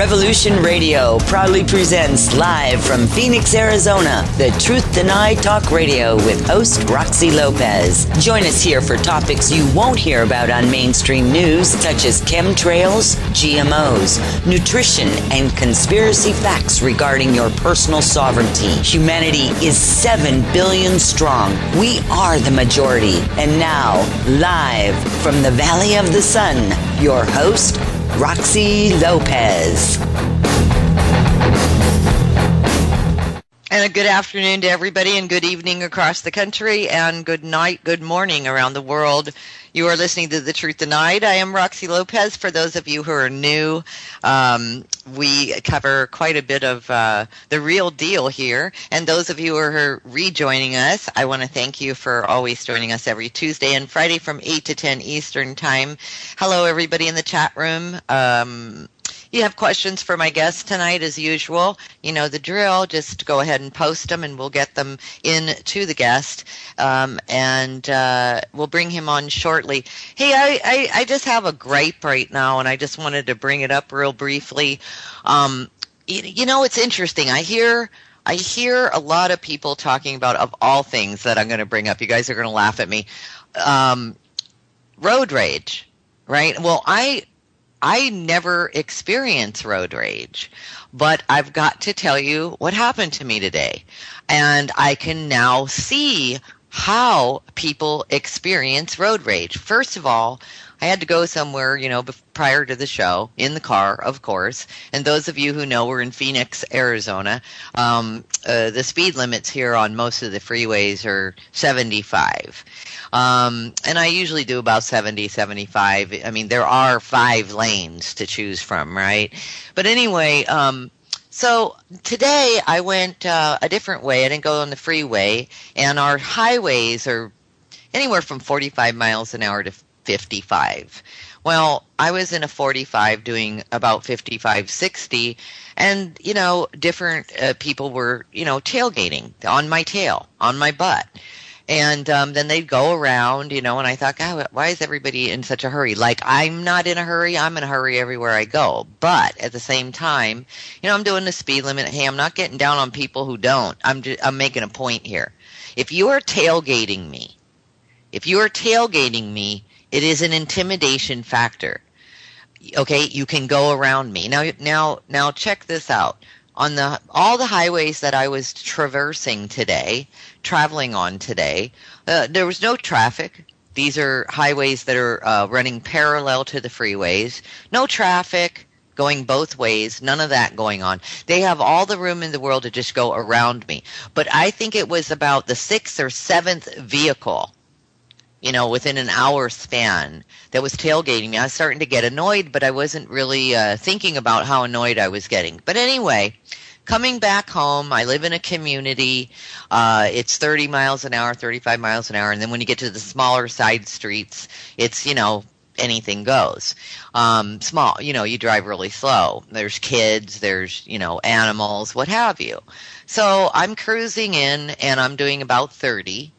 Revolution Radio proudly presents live from Phoenix, Arizona, the Truth Denied Talk Radio with host Roxy Lopez. Join us here for topics you won't hear about on mainstream news, such as chemtrails, GMOs, nutrition, and conspiracy facts regarding your personal sovereignty. Humanity is 7 billion strong. We are the majority. And now, live from the Valley of the Sun, your host, Roxy Lopez. And a good afternoon to everybody, and good evening across the country, and good night, good morning around the world. You are listening to The Truth Denied. I am Roxy Lopez. For those of you who are new, we cover quite a bit of the real deal here. And those of you who are rejoining us, I want to thank you for always joining us every Tuesday and Friday from 8 to 10 Eastern Time. Hello, everybody in the chat room. You have questions for my guest tonight, as usual. You know the drill. Just go ahead and post them, and we'll get them in to the guest, and we'll bring him on shortly. Hey, I just have a gripe right now, and I just wanted to bring it up real briefly. You know, it's interesting. I hear a lot of people talking about, of all things that I'm going to bring up, you guys are going to laugh at me, road rage, right? Well, I never experience road rage, but I've got to tell you what happened to me today. And I can now see how people experience road rage. First of all, I had to go somewhere, you know, prior to the show, in the car, of course. And those of you who know, we're in Phoenix, Arizona. The speed limits here on most of the freeways are 75. And I usually do about 70, 75. I mean, there are 5 lanes to choose from, right? But anyway, so today I went a different way. I didn't go on the freeway, and our highways are anywhere from 45 miles an hour to 55. Well, I was in a 45 doing about 55, 60, and, you know, different people were, you know, tailgating on my tail, on my butt. And then they'd go around, you know, and I thought, God, why is everybody in such a hurry? Like, I'm not in a hurry. I'm in a hurry everywhere I go. But at the same time, you know, I'm doing the speed limit. Hey, I'm not getting down on people who don't. I'm making a point here. If you are tailgating me, it is an intimidation factor. Okay, you can go around me. Now check this out. On all the highways that I was traveling on today, there was no traffic. These are highways that are running parallel to the freeways. No traffic going both ways, none of that going on. They have all the room in the world to just go around me. But I think it was about the 6th or 7th vehicle, you know, within an hour span that was tailgating me. I was starting to get annoyed, but I wasn't really thinking about how annoyed I was getting. But anyway, coming back home, I live in a community. It's 30 miles an hour, 35 miles an hour. And then when you get to the smaller side streets, it's, you know, anything goes. Small, you know, you drive really slow. There's kids, there's, you know, animals, what have you. So I'm cruising in, and I'm doing about 30.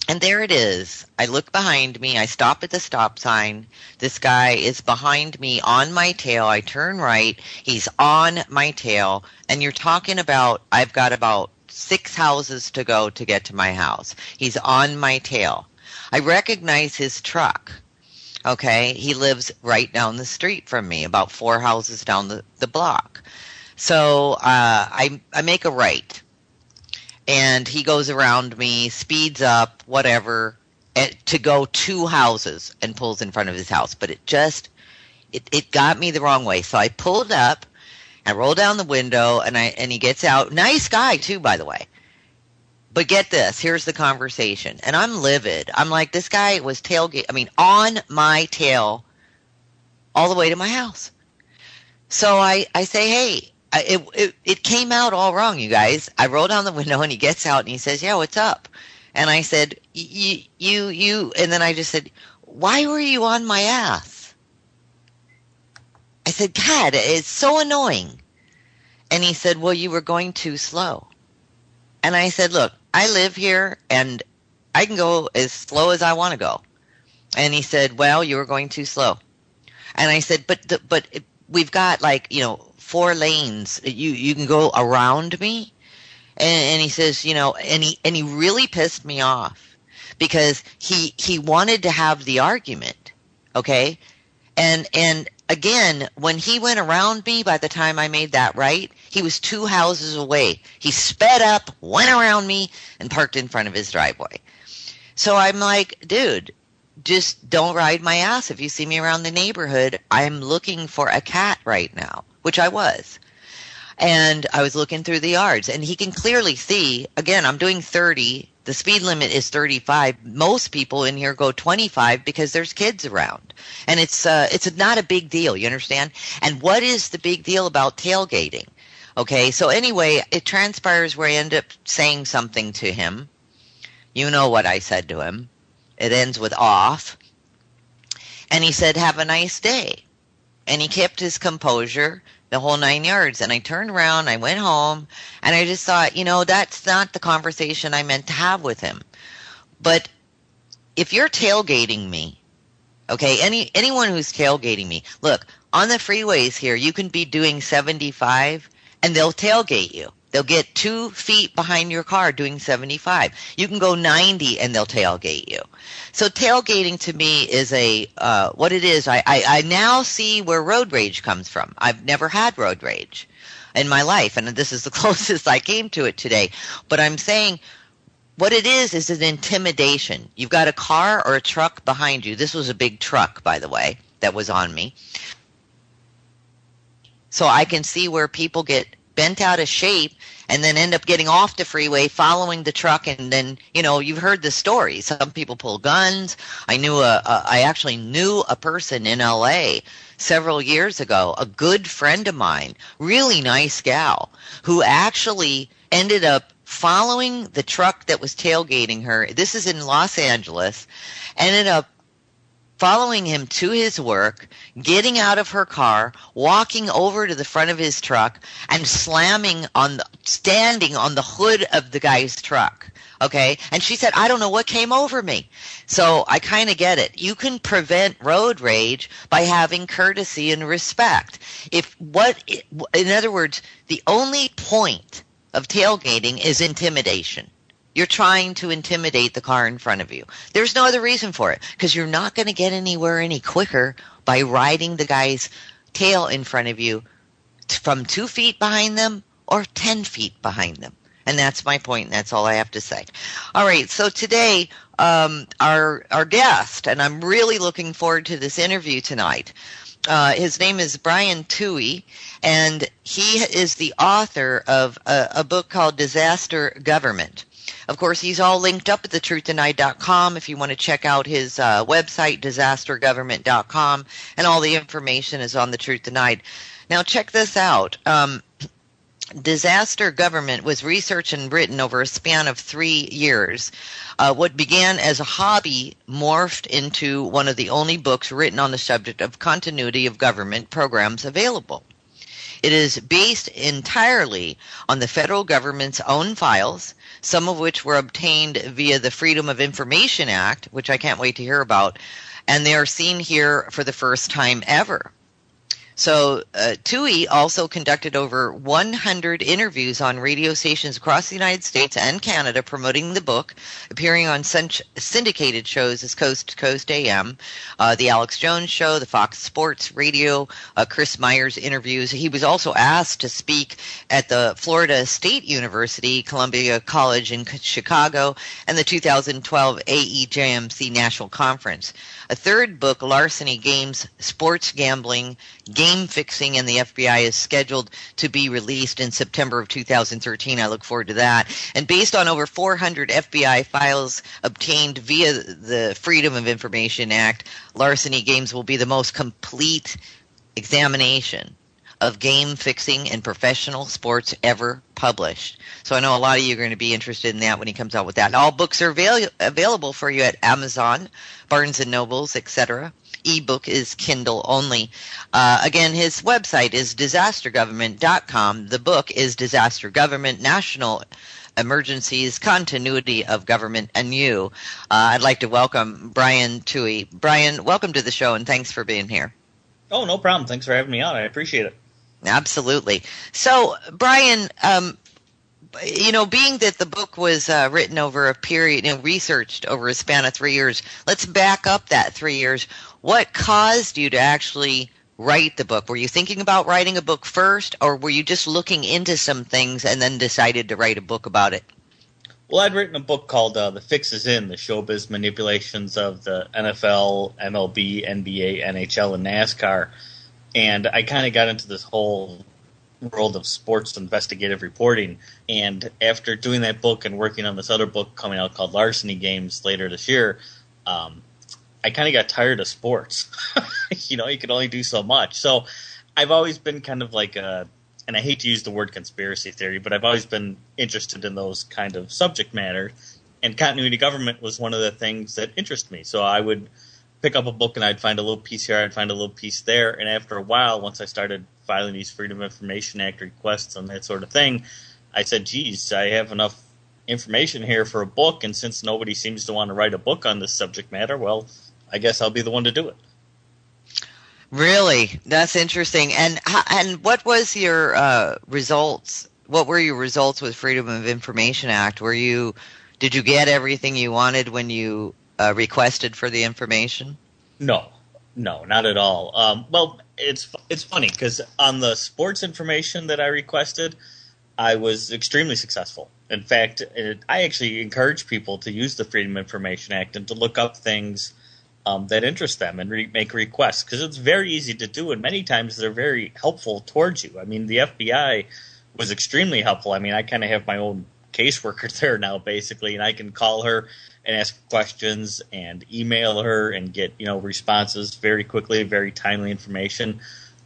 And there it is. I look behind me. I stop at the stop sign. This guy is behind me on my tail. I turn right. He's on my tail. And you're talking about, I've got about 6 houses to go to get to my house. He's on my tail. I recognize his truck. Okay. He lives right down the street from me, about 4 houses down the block. So I make a right. And he goes around me, speeds up, whatever, to go 2 houses and pulls in front of his house. But it got me the wrong way. So I pulled up, I roll down the window, and he gets out. Nice guy too, by the way. But get this, here's the conversation. And I'm livid. I'm like, this guy was on my tail all the way to my house. So I say, hey, it came out all wrong, you guys. I roll down the window, and he gets out, and he says, yeah, what's up? And I said, you, and then I just said, why were you on my ass? I said, God, it's so annoying. And he said, well, you were going too slow. And I said, look, I live here, and I can go as slow as I want to go. And he said, well, you were going too slow. And I said, but we've got, like, you know, 4 lanes. You can go around me. And he says, and he really pissed me off because he wanted to have the argument. Okay. And again, when he went around me, by the time I made that right, he was 2 houses away. He sped up, went around me, and parked in front of his driveway. So I'm like, dude, just don't ride my ass. If you see me around the neighborhood, I'm looking for a cat right now, which I was. And I was looking through the yards, and he can clearly see, again, I'm doing 30. The speed limit is 35. Most people in here go 25 because there's kids around. And it's not a big deal, you understand? And what is the big deal about tailgating? Okay, so anyway, it transpires where I end up saying something to him. You know what I said to him. It ends with off. And he said, have a nice day. And he kept his composure the whole 9 yards. And I turned around, I went home, and I just thought, that's not the conversation I meant to have with him. But if you're tailgating me, okay, anyone who's tailgating me, look, on the freeways here, you can be doing 75 and they'll tailgate you. They'll get 2 feet behind your car doing 75. You can go 90 and they'll tailgate you. So tailgating to me is what it is. I now see where road rage comes from. I've never had road rage in my life, and this is the closest I came to it today. But I'm saying what it is an intimidation. You've got a car or a truck behind you. This was a big truck, by the way, that was on me. So I can see where people get bent out of shape and then end up getting off the freeway following the truck. And then, you've heard the story. Some people pull guns. I actually knew a person in LA several years ago, a good friend of mine, really nice gal, who actually ended up following the truck that was tailgating her. This is in Los Angeles. Ended up following him to his work, getting out of her car, walking over to the front of his truck, and standing on the hood of the guy's truck. Okay? And she said, I don't know what came over me. So I kind of get it. You can prevent road rage by having courtesy and respect. In other words, the only point of tailgating is intimidation. You're trying to intimidate the car in front of you. There's no other reason for it, because you're not going to get anywhere any quicker by riding the guy's tail in front of you from 2 feet behind them or 10 feet behind them. And that's my point, and that's all I have to say. All right, so today, our guest, and I'm really looking forward to this interview tonight. His name is Brian Tuohy, and he is the author of a book called Disaster Government. Of course, he's all linked up at thetruthdenighed.com if you want to check out his website, disastergovernment.com, and all the information is on The Truth Denied. Now, check this out. Disaster Government was researched and written over a span of 3 years. What began as a hobby morphed into one of the only books written on the subject of continuity of government programs available. It is based entirely on the federal government's own files, some of which were obtained via the Freedom of Information Act, which I can't wait to hear about, and they are seen here for the first time ever. So Tuohy also conducted over 100 interviews on radio stations across the United States and Canada promoting the book, appearing on syndicated shows as Coast to Coast AM, The Alex Jones Show, the Fox Sports Radio, Chris Myers interviews. He was also asked to speak at the Florida State University, Columbia College in Chicago, and the 2012 AEJMC National Conference. A third book, Larceny Games, Sports Gambling, Game Fixing, and the FBI, is scheduled to be released in September of 2013. I look forward to that. And based on over 400 FBI files obtained via the Freedom of Information Act, Larceny Games will be the most complete examination of game fixing in professional sports ever published. So I know a lot of you are going to be interested in that when he comes out with that. And all books are available for you at Amazon, Barnes & Nobles, etc. Ebook is Kindle only. Again, his website is disastergovernment.com. The book is Disaster Government, National Emergencies, Continuity of Government, and You. I'd like to welcome Brian Tuohy. Brian, welcome to the show, and thanks for being here. Oh, no problem. Thanks for having me on. I appreciate it. Absolutely. So, Brian, being that the book was written over a period, researched over a span of 3 years, let's back up that 3 years. What caused you to actually write the book? Were you thinking about writing a book first, or were you just looking into some things and then decided to write a book about it? Well, I'd written a book called The Fix Is In, the showbiz manipulations of the NFL, MLB, NBA, NHL, and NASCAR. And I kind of got into this whole world of sports investigative reporting. And after doing that book and working on this other book coming out called Larceny Games later this year, I kind of got tired of sports. You can only do so much. So I've always been kind of like and I hate to use the word conspiracy theory, but I've always been interested in those kind of subject matter. And continuity government was one of the things that interested me. So I would pick up a book and I'd find a little piece here, I'd find a little piece there. And after a while, once I started filing these Freedom of Information Act requests and that sort of thing, I said, geez, I have enough information here for a book. And since nobody seems to want to write a book on this subject matter, well, I guess I'll be the one to do it. Really? That's interesting. And what was your results? What were your results with Freedom of Information Act? Did you get everything you wanted when you requested for the information? No, not at all. Well, it's funny because on the sports information that I requested, I was extremely successful. In fact, I actually encourage people to use the Freedom of Information Act and to look up things that interest them and make requests, because it's very easy to do, and many times they're very helpful towards you. I mean, the FBI was extremely helpful. I mean, I kind of have my own caseworker there now, basically, and I can call her and ask questions and email her and get responses very quickly, very timely information.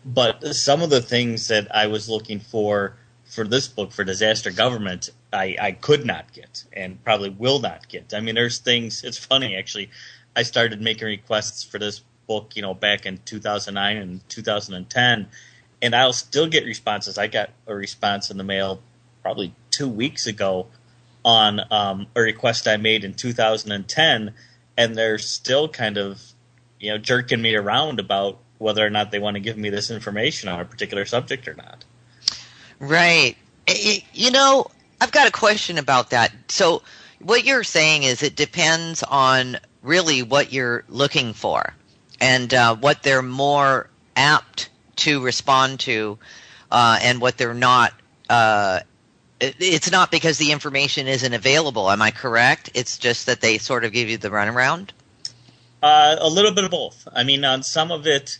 But some of the things that I was looking for this book, for disaster government, I could not get and probably will not get. I mean, there's things. It's funny, actually. I started making requests for this book, back in 2009 and 2010, and I'll still get responses. I got a response in the mail probably 2 weeks ago on a request I made in 2010, and they're still kind of, jerking me around about whether or not they want to give me this information on a particular subject or not. Right. I've got a question about that. So what you're saying is it depends on really what you're looking for and what they're more apt to respond to and what they're not. It's not because the information isn't available. Am I correct? It's just that they sort of give you the runaround? A little bit of both. I mean, on some of it,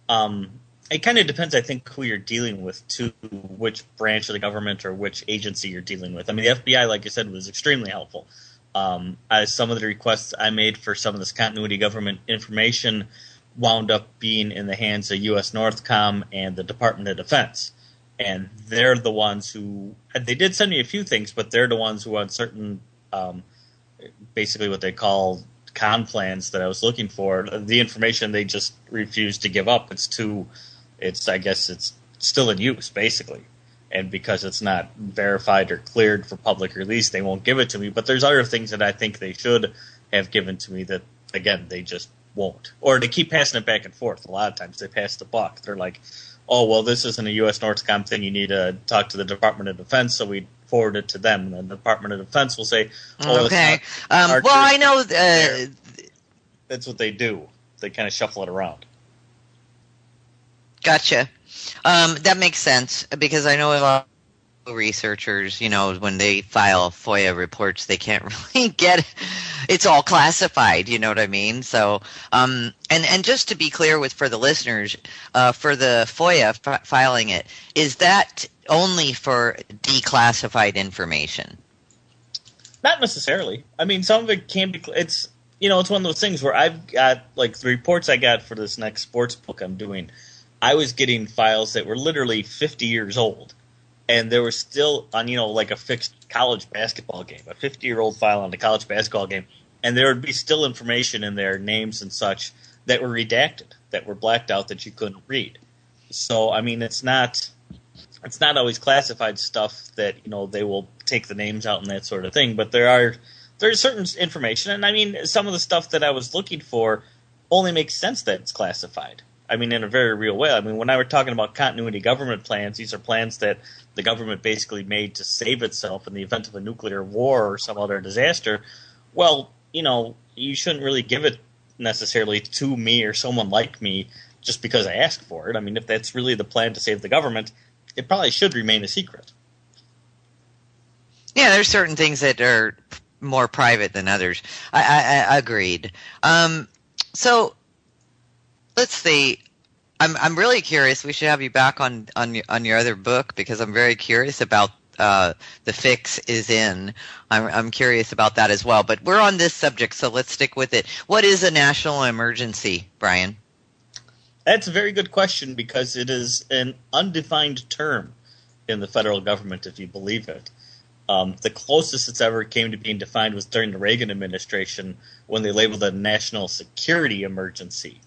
it kind of depends, I think, who you're dealing with, to which branch of the government or which agency you're dealing with. I mean, the FBI, like you said, was extremely helpful. Some of the requests I made for some of this continuity government information wound up being in the hands of U.S. Northcom and the Department of Defense. And they're the ones who – they did send me a few things, but they're the ones who on certain basically what they call con plans that I was looking for, the information they just refused to give up. I guess it's still in use, basically. And because it's not verified or cleared for public release, they won't give it to me. But there's other things that I think they should have given to me that, again, they just won't. Or they keep passing it back and forth. A lot of times they pass the buck. They're like, oh, well, this isn't a U.S. Northcom thing. You need to talk to the Department of Defense. So we forward it to them. And the Department of Defense will say, oh, okay. Well, I know. That's what they do. They kind of shuffle it around. Gotcha. That makes sense, because I know a lot of researchers, when they file FOIA reports, they can't really get it. It's all classified, you know what I mean? So, and just to be clear for the listeners, for the FOIA filing it, is that only for declassified information? Not necessarily. I mean, some of it can be. It's one of those things where I've got, like, the reports I got for this next sports book I'm doing. I was getting files that were literally 50 years old, and there was still on, like a fixed college basketball game, a 50-year-old file on a college basketball game, and there would be still information in there, names and such, that were redacted, that were blacked out, that you couldn't read. So, I mean, it's not always classified stuff that, they will take the names out and that sort of thing, but there's certain information, and I mean, some of the stuff that I was looking for only makes sense that it's classified. I mean, in a very real way. I mean, when I were talking about continuity government plans, these are plans that the government basically made to save itself in the event of a nuclear war or some other disaster. Well, you shouldn't really give it necessarily to me or someone like me just because I asked for it. I mean, if that's really the plan to save the government, it probably should remain a secret. Yeah, there's certain things that are more private than others. I agreed. So let's see. I'm really curious. We should have you back on your other book because I'm very curious about The Fix is In. I'm curious about that as well. But we're on this subject, so let's stick with it. What is a national emergency, Brian? That's a very good question because it is an undefined term in the federal government, if you believe it. The closest it's ever came to being defined was during the Reagan administration when they labeled it a national security emergency.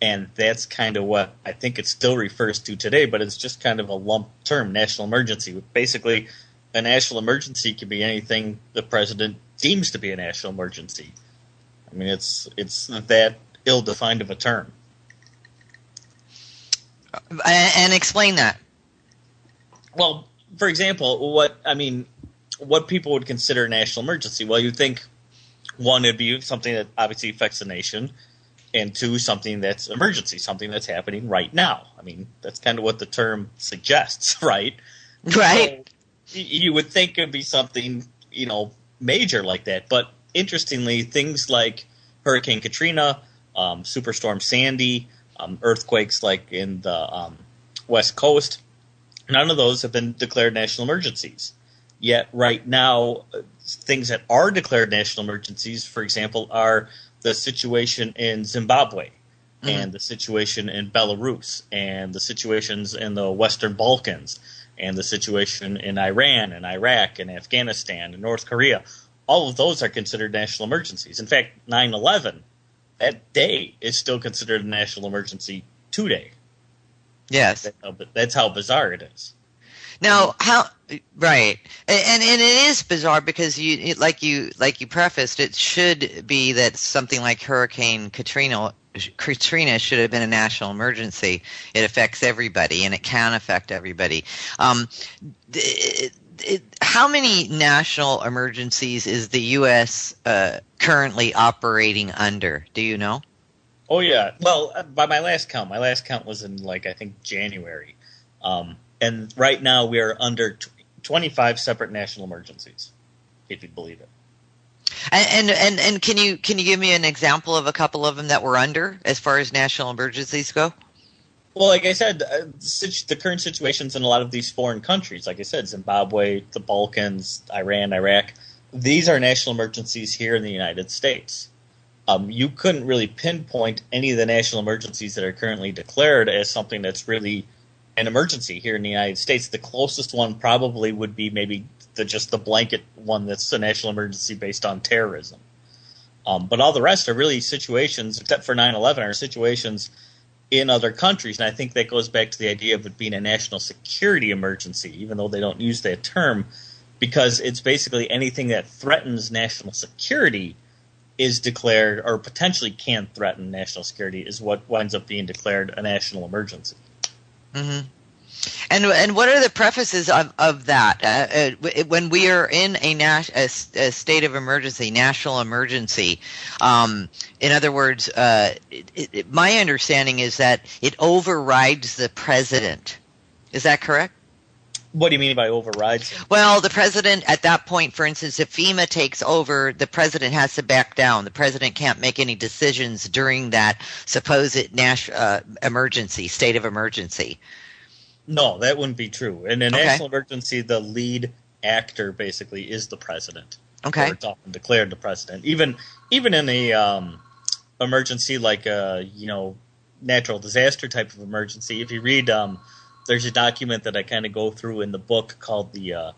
And that's kind of what I think it still refers to today, but it's just kind of a lump term, national emergency. Basically, a national emergency can be anything the president deems to be a national emergency. I mean, it's that ill-defined of a term. And explain that. Well, for example, what people would consider a national emergency. Well, you'd think, one, it'd be something that obviously affects the nation, and two, something that's emergency, something that's happening right now. I mean, that's kind of what the term suggests, right? Right. So you would think it'd be something, major like that. But interestingly, things like Hurricane Katrina, Superstorm Sandy, earthquakes like in the West Coast, none of those have been declared national emergencies. Yet right now, things that are declared national emergencies, for example, are the situation in Zimbabwe and the situation in Belarus and the situations in the Western Balkans and the situation in Iran and Iraq and Afghanistan and North Korea. All of those are considered national emergencies. In fact, 9/11, that day is still considered a national emergency today. Yes. That's how bizarre it is. Now, right, and it is bizarre because like you prefaced, it should be that something like Hurricane Katrina should have been a national emergency. It affects everybody, and it can affect everybody. How many national emergencies is the U.S. Currently operating under? Do you know? Oh yeah, well, by my last count was in I think January. And right now we are under 25 separate national emergencies, if you believe it. And can you give me an example of a couple of them that we're under as far as national emergencies go? Well, like I said, the current situations in a lot of these foreign countries, like I said, Zimbabwe, the Balkans, Iran, Iraq, these are national emergencies here in the United States. You couldn't really pinpoint any of the national emergencies that are currently declared as something that's really an emergency here in the United States. The closest one probably would be maybe just the blanket one that's a national emergency based on terrorism. But all the rest are really situations, except for 9/11, are situations in other countries. And I think that goes back to the idea of it being a national security emergency, even though they don't use that term, because it's basically anything that threatens national security is declared, or potentially can threaten national security, is what winds up being declared a national emergency. Mm-hmm. And what are the prefaces of that? When we are in a state of emergency, national emergency, in other words, my understanding is that it overrides the president. Is that correct? What do you mean by overrides? Well, the president at that point, for instance, if FEMA takes over, the president has to back down. The president can't make any decisions during that supposed national emergency, state of emergency. No, that wouldn't be true. In a national emergency, the lead actor basically is the president. Okay. Or it's often declared the president. Even in a emergency like a natural disaster type of emergency, if you read there's a document that I kind of go through in the book called the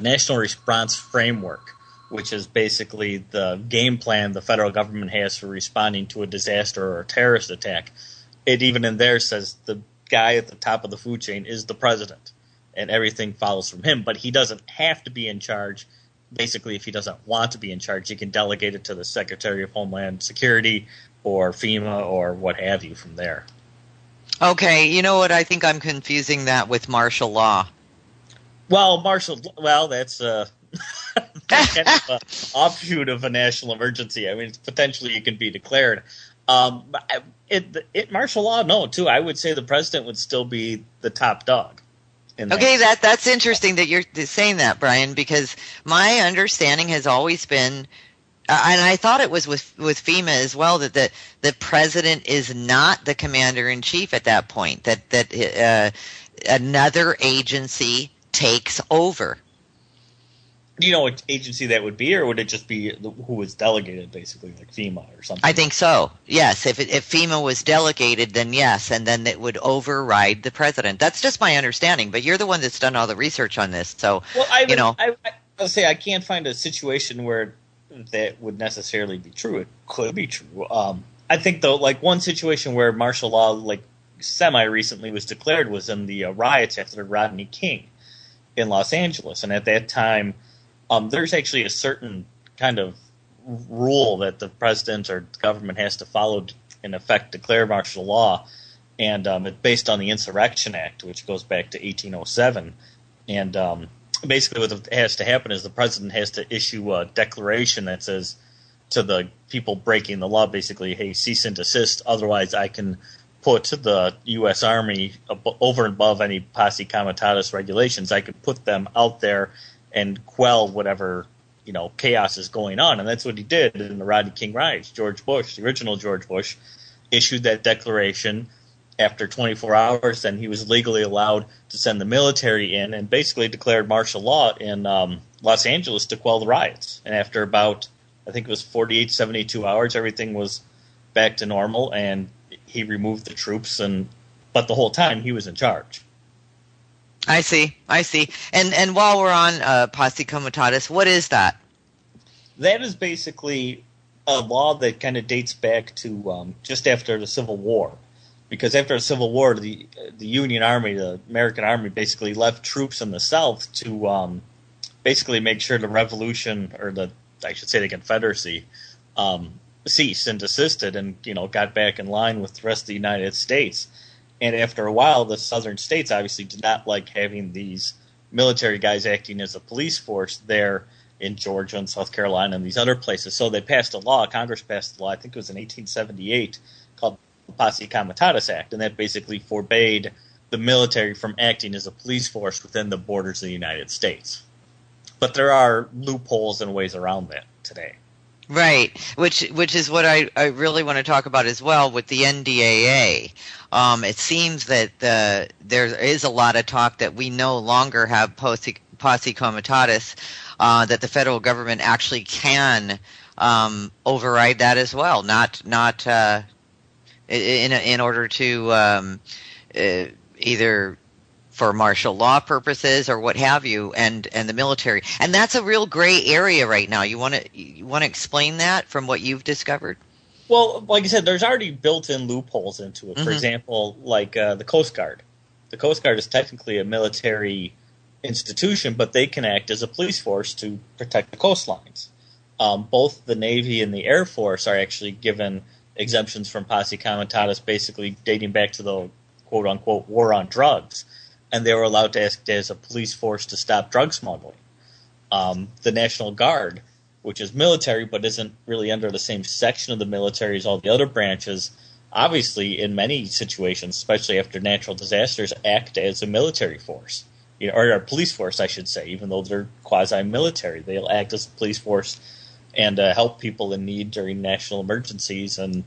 National Response Framework, which is basically the game plan the federal government has for responding to a disaster or a terrorist attack. It even in there says the guy at the top of the food chain is the president, and everything follows from him. But he doesn't have to be in charge. Basically, if he doesn't want to be in charge, he can delegate it to the Secretary of Homeland Security or FEMA or what have you from there. Okay, you know what? I think I'm confusing that with martial law. Well, that's kind of an offshoot of a national emergency. I mean, potentially it can be declared. Martial law, no, too. I would say the president would still be the top dog in that. Okay, that's interesting that you're saying that, Brian, because my understanding has always been, and I thought it was with FEMA as well, that the president is not the commander in chief at that point. That another agency takes over. Do you know what agency that would be, or would it just be who was delegated, basically, like FEMA or something? I think so. Yes, if FEMA was delegated, then yes, and then it would override the president. That's just my understanding. But you're the one that's done all the research on this, so I'll say I can't find a situation where that would necessarily be true. It could be true. I think though, like one situation where martial law, like semi recently, was declared was in the riots after Rodney King in Los Angeles, and at that time. There's actually a certain kind of rule that the president or the government has to follow to, in effect, declare martial law, and it's based on the Insurrection Act, which goes back to 1807. And basically what has to happen is the president has to issue a declaration that says to the people breaking the law, basically, hey, cease and desist, otherwise I can put the U.S. Army over and above any posse comitatus regulations. I could put them out there and quell whatever, chaos is going on. And that's what he did in the Rodney King riots. George Bush, the original George Bush, issued that declaration after 24 hours. Then he was legally allowed to send the military in and basically declared martial law in Los Angeles to quell the riots. And after about, I think it was 48, 72 hours, everything was back to normal, and he removed the troops. But the whole time he was in charge. I see. And while we're on posse comitatus, what is that? That is basically a law that kind of dates back to just after the Civil War. Because after the Civil War, the Union Army, the American Army, basically left troops in the South to basically make sure the Revolution, or the Confederacy, ceased and desisted and, got back in line with the rest of the United States. And after a while, the southern states obviously did not like having these military guys acting as a police force there in Georgia and South Carolina and these other places. So they passed a law, Congress passed a law, I think it was in 1878, called the Posse Comitatus Act, and that basically forbade the military from acting as a police force within the borders of the United States. But there are loopholes and ways around that today. Right, which is what I really want to talk about as well with the NDAA. It seems that there is a lot of talk that we no longer have posse comitatus, that the federal government actually can override that as well, not in order to either for martial law purposes or what have you, and the military. And that's a real gray area right now. You want to explain that from what you've discovered? Well, like I said, there's already built-in loopholes into it. For example, like the Coast Guard. The Coast Guard is technically a military institution, but they can act as a police force to protect the coastlines. Both the Navy and the Air Force are actually given exemptions from posse comitatus, basically dating back to the quote-unquote war on drugs. And they were allowed to act as a police force to stop drug smuggling. The National Guard, which is military but isn't really under the same section of the military as all the other branches, obviously in many situations, especially after natural disasters, act as a military force. Or a police force, I should say, even though they're quasi-military. They'll act as a police force and help people in need during national emergencies and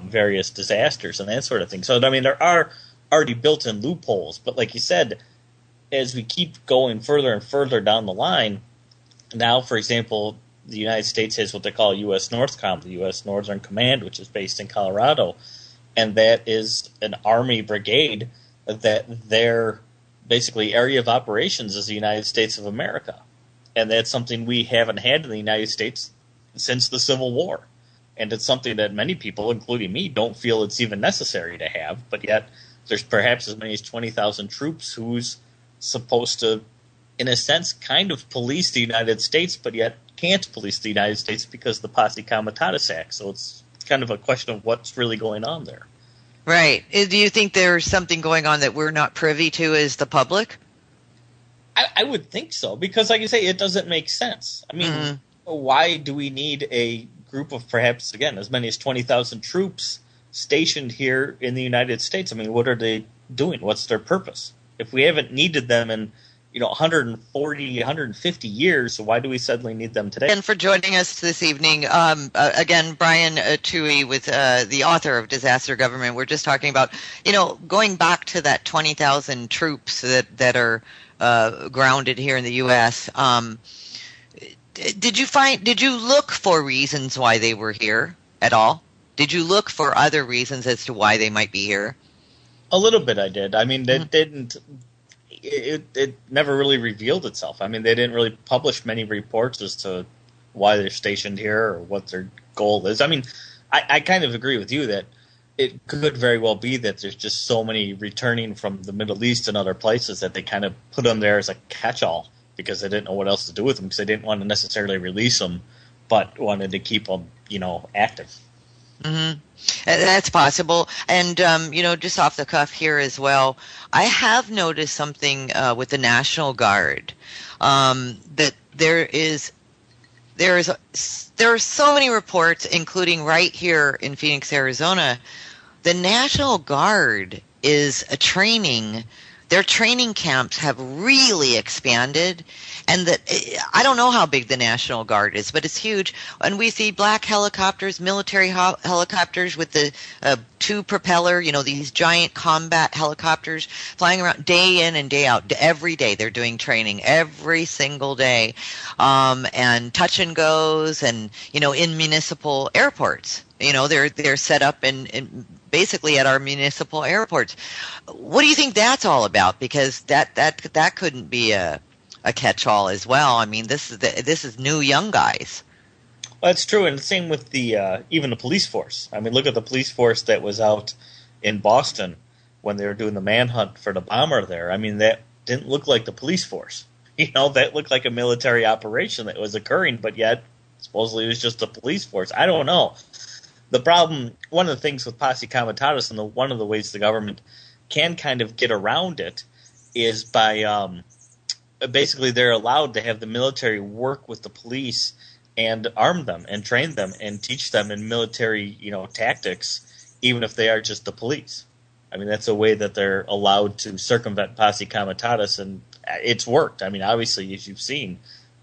various disasters and that sort of thing. So, I mean, there are already built-in loopholes, but like you said, as we keep going further and further down the line, now, for example, the United States has what they call U.S. NORTHCOM, the U.S. Northern Command, which is based in Colorado, and that is an Army brigade that their basically area of operations is the United States of America, and that's something we haven't had in the United States since the Civil War, and it's something that many people, including me, don't feel it's even necessary to have, but yet there's perhaps as many as 20,000 troops who's supposed to, in a sense, kind of police the United States, but yet can't police the United States because of the Posse Comitatus Act. So it's kind of a question of what's really going on there. Right. Do you think there's something going on that we're not privy to as the public? I would think so, because like you say, it doesn't make sense. I mean, why do we need a group of perhaps, again, as many as 20,000 troops stationed here in the United States? I mean, what are they doing? What's their purpose? If we haven't needed them in 140, 150 years, so why do we suddenly need them today? And for joining us this evening, again, Brian Tuohy, with the author of Disaster Government. We're just talking about, going back to that 20,000 troops that are grounded here in the U.S. Did you look for reasons why they were here at all? Did you look for other reasons as to why they might be here? A little bit I did. I mean, it never really revealed itself. I mean, they didn't really publish many reports as to why they're stationed here or what their goal is. I mean, I kind of agree with you that it could very well be that there's just so many returning from the Middle East and other places that they kind of put them there as a catch-all because they didn't know what else to do with them, because they didn't want to necessarily release them, but wanted to keep them, active. Mm-hmm. That's possible. And, just off the cuff here as well, I have noticed something with the National Guard, that there are so many reports, including right here in Phoenix, Arizona. The National Guard is their training camps have really expanded, and that I don't know how big the National Guard is, but it's huge. And we see black helicopters, military helicopters with the two propeller, these giant combat helicopters flying around day in and day out. Every day they're doing training, every single day, and touch and goes, and in municipal airports. They're set up in basically at our municipal airports. What do you think that's all about? Because that couldn't be a catch-all as well. I mean, this is new young guys. Well, that's true, and the same with the even the police force. I mean, look at the police force that was out in Boston when they were doing the manhunt for the bomber there. I mean, that didn't look like the police force. That looked like a military operation that was occurring, but yet supposedly it was just the police force. I don't know. The problem, one of the things with posse comitatus, and one of the ways the government can kind of get around it, is by basically they're allowed to have the military work with the police and arm them and train them and teach them in military, tactics, even if they are just the police. I mean, that's a way that they're allowed to circumvent posse comitatus, and it's worked. I mean, obviously, as you've seen,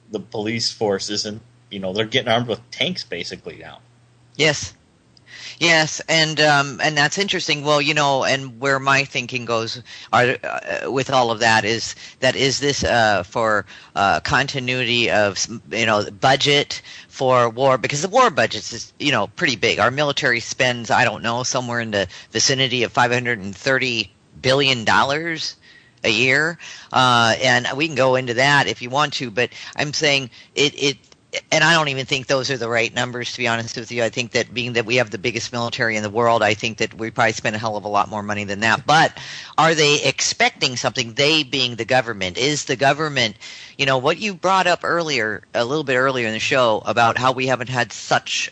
the police force isn't, they're getting armed with tanks basically now. Yes, and that's interesting. Well, and where my thinking goes with all of that is this for continuity of budget for war, because the war budget is pretty big. Our military spends, I don't know, somewhere in the vicinity of $530 billion a year, and we can go into that if you want to. But I'm saying it. And I don't even think those are the right numbers, to be honest with you. I think that being that we have the biggest military in the world, I think that we probably spend a hell of a lot more money than that. But are they expecting something, they being the government? Is the government, what you brought up earlier, a little bit earlier in the show, about how we haven't had such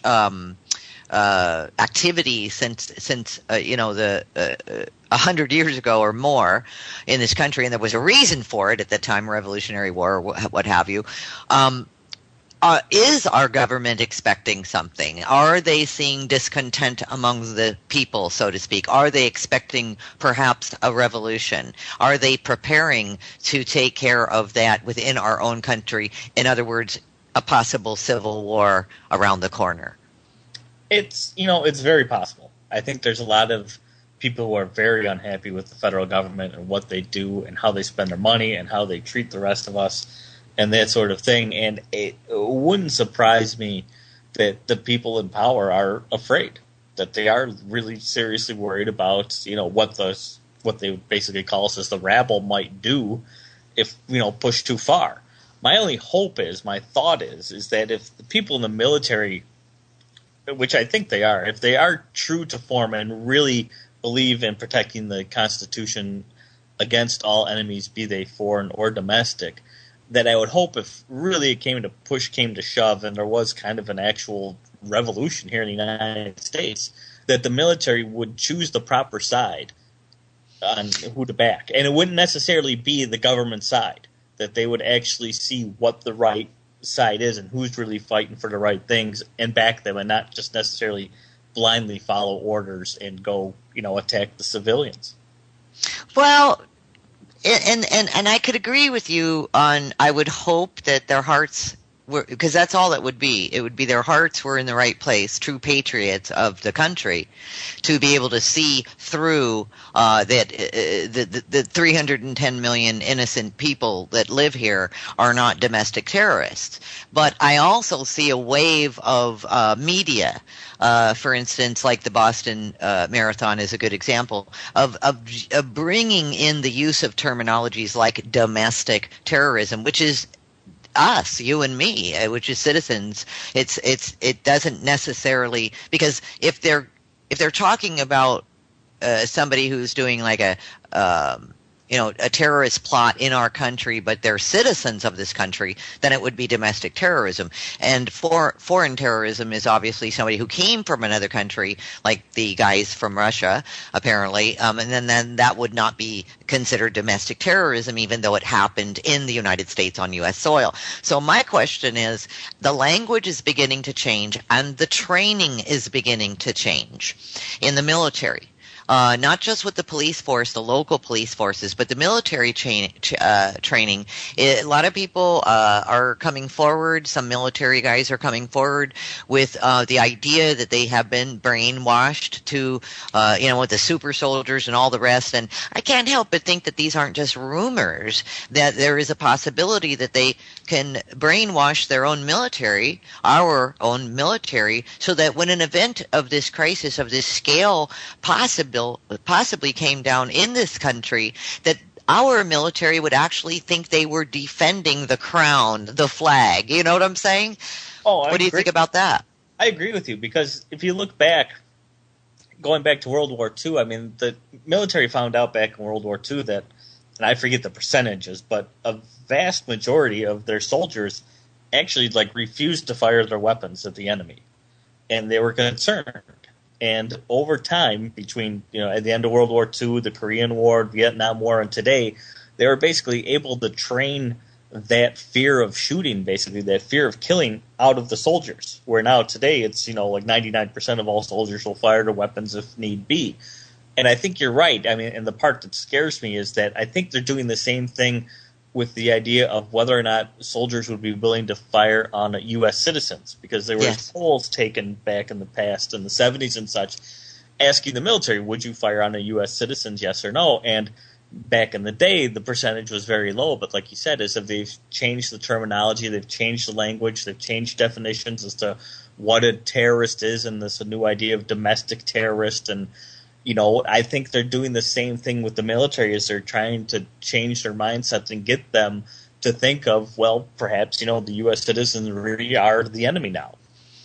activity since 100 years ago or more in this country, and there was a reason for it at the time, Revolutionary War or what have you. Is our government expecting something? Are they seeing discontent among the people, so to speak? Are they expecting perhaps a revolution? Are they preparing to take care of that within our own country? In other words, a possible civil war around the corner? It's very possible. I think there's a lot of people who are very unhappy with the federal government and what they do and how they spend their money and how they treat the rest of us and that sort of thing. And it wouldn't surprise me that the people in power are afraid, that they are really seriously worried about, what they basically call us as the rabble might do if, pushed too far. My only hope is, my thought is that if the people in the military, which I think they are, if they are true to form and really believe in protecting the Constitution against all enemies, be they foreign or domestic, that I would hope if really push came to shove and there was kind of an actual revolution here in the United States, that the military would choose the proper side on who to back. And it wouldn't necessarily be the government side, that they would actually see what the right side is and who's really fighting for the right things and back them, and not just necessarily blindly follow orders and go, attack the civilians. Well, and I could agree with you on, I would hope that their hearts were, because that's all it would be. It would be their hearts were in the right place, true patriots of the country, to be able to see through that the 310 million innocent people that live here are not domestic terrorists. But I also see a wave of media, for instance, like the Boston Marathon is a good example of bringing in the use of terminologies like domestic terrorism, which is us, you and me, which is citizens. It doesn't necessarily, because if they're talking about somebody who's doing like a terrorist plot in our country, but they're citizens of this country, then it would be domestic terrorism. And foreign terrorism is obviously somebody who came from another country, like the guys from Russia, apparently, and then that would not be considered domestic terrorism, even though it happened in the United States on U.S. soil. So my question is, the language is beginning to change, and the training is beginning to change in the military. Not just with the police force, the local police forces, but the military training. A lot of people are coming forward. Some military guys are coming forward with the idea that they have been brainwashed to, with the super soldiers and all the rest. And I can't help but think that these aren't just rumors, that there is a possibility that they can brainwash their own military, our own military, so that when an event of this crisis, of this scale possibly came down in this country, that our military would actually think they were defending the crown, the flag. You know what I'm saying? What do you think about that? I agree with you, because if you look back, going back to World War II, I mean, the military found out back in World War II that, and I forget the percentages, but a vast majority of their soldiers actually refused to fire their weapons at the enemy, and they were concerned. And over time, between at the end of World War II, the Korean War, Vietnam War, and today, they were basically able to train that fear of shooting, basically that fear of killing, out of the soldiers. Where now today, it's 99% of all soldiers will fire their weapons if need be. And I think you're right. I mean, and the part that scares me is that I think they're doing the same thing with the idea of whether or not soldiers would be willing to fire on U.S. citizens, because there were polls taken back in the past, in the 70s and such, asking the military, would you fire on a U.S. citizen, yes or no? And back in the day, the percentage was very low, but like you said, as if they've changed the terminology, they've changed the language, they've changed definitions as to what a terrorist is, and this new idea of domestic terrorist. And I think they're doing the same thing with the military, as they're trying to change their mindsets and get them to think of, well, perhaps, the U.S. citizens really are the enemy now.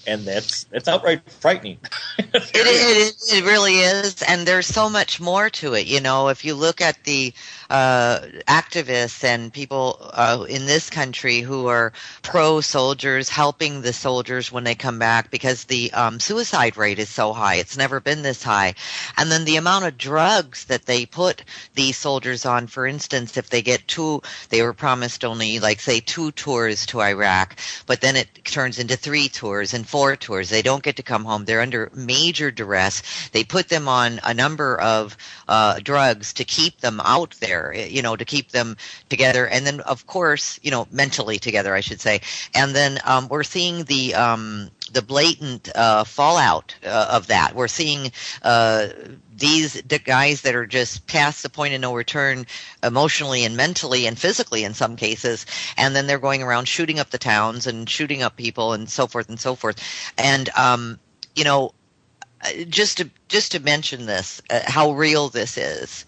And that's outright frightening. It really is, and there's so much more to it. If you look at the activists and people in this country who are pro-soldiers, helping the soldiers when they come back, because the suicide rate is so high. It's never been this high. And then the amount of drugs that they put these soldiers on, for instance, if they get they were promised only, say, 2 tours to Iraq, but then it turns into 3 tours and 4 tours. They don't get to come home. They're under major duress. They put them on a number of drugs to keep them out there, to keep them together. And then, of course, mentally together, I should say. And then we're seeing the blatant fallout of that. We're seeing these guys that are just past the point of no return, emotionally and mentally and physically in some cases, and then they're going around shooting up the towns and shooting up people and so forth and so forth. And just to mention this, how real this is.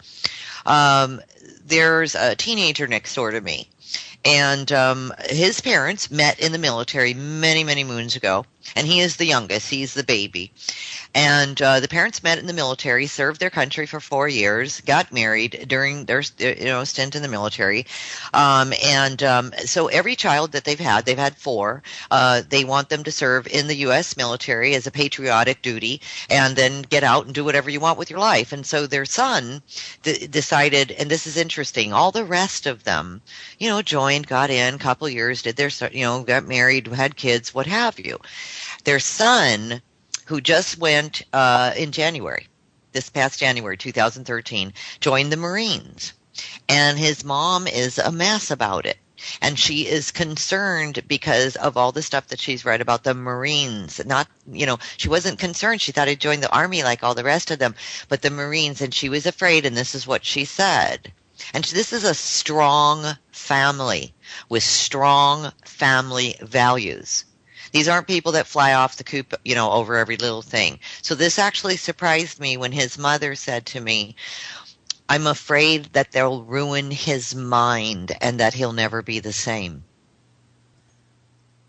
There's a teenager next door to me, And his parents met in the military many, many moons ago. And he is the youngest. He's the baby. And the parents met in the military, served their country for 4 years, got married during their stint in the military. So every child that they've had four, they want them to serve in the U.S. military as a patriotic duty and then get out and do whatever you want with your life. And so their son decided, and this is interesting, all the rest of them, joined, got in, couple years, did their, got married, had kids, what have you. Their son, who just went in January, this past January 2013, joined the Marines. And his mom is a mess about it. And she is concerned because of all the stuff that she's read about the Marines. She wasn't concerned. She thought he'd join the Army like all the rest of them. But the Marines, and she was afraid, and this is what she said. And this is a strong family with strong family values. These aren't people that fly off the coop, over every little thing. So this actually surprised me when his mother said to me, I'm afraid that they'll ruin his mind and that he'll never be the same.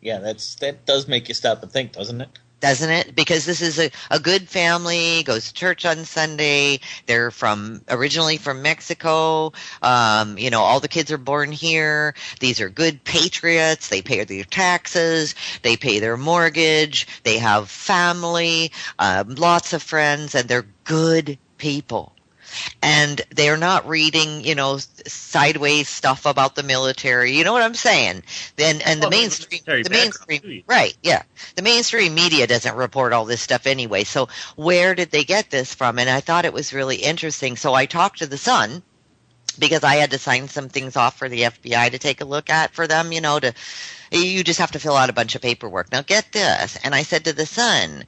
Yeah, that does make you stop and think, doesn't it? Doesn't it? Because this is a good family, goes to church on Sunday. They're originally from Mexico. All the kids are born here. These are good patriots. They pay their taxes. They pay their mortgage. They have family, lots of friends, and they're good people. And they're not reading, sideways stuff about the military. You know what I'm saying? The mainstream, right? Yeah, the mainstream media doesn't report all this stuff anyway. So where did they get this from? And I thought it was really interesting. So I talked to the son because I had to sign some things off for the FBI to take a look at for them. You just have to fill out a bunch of paperwork. Now get this. And I said to the son,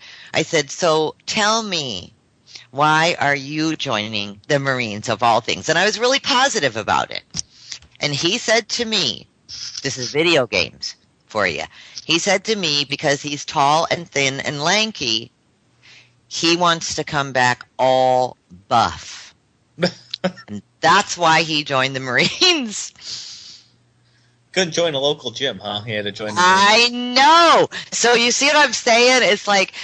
so tell me, why are you joining the Marines of all things? And I was really positive about it. And he said to me, this is video games for you. He said to me, because he's tall and thin and lanky, he wants to come back all buff. And that's why he joined the Marines. Couldn't join a local gym, huh? He had to join. I know. So you see what I'm saying? It's like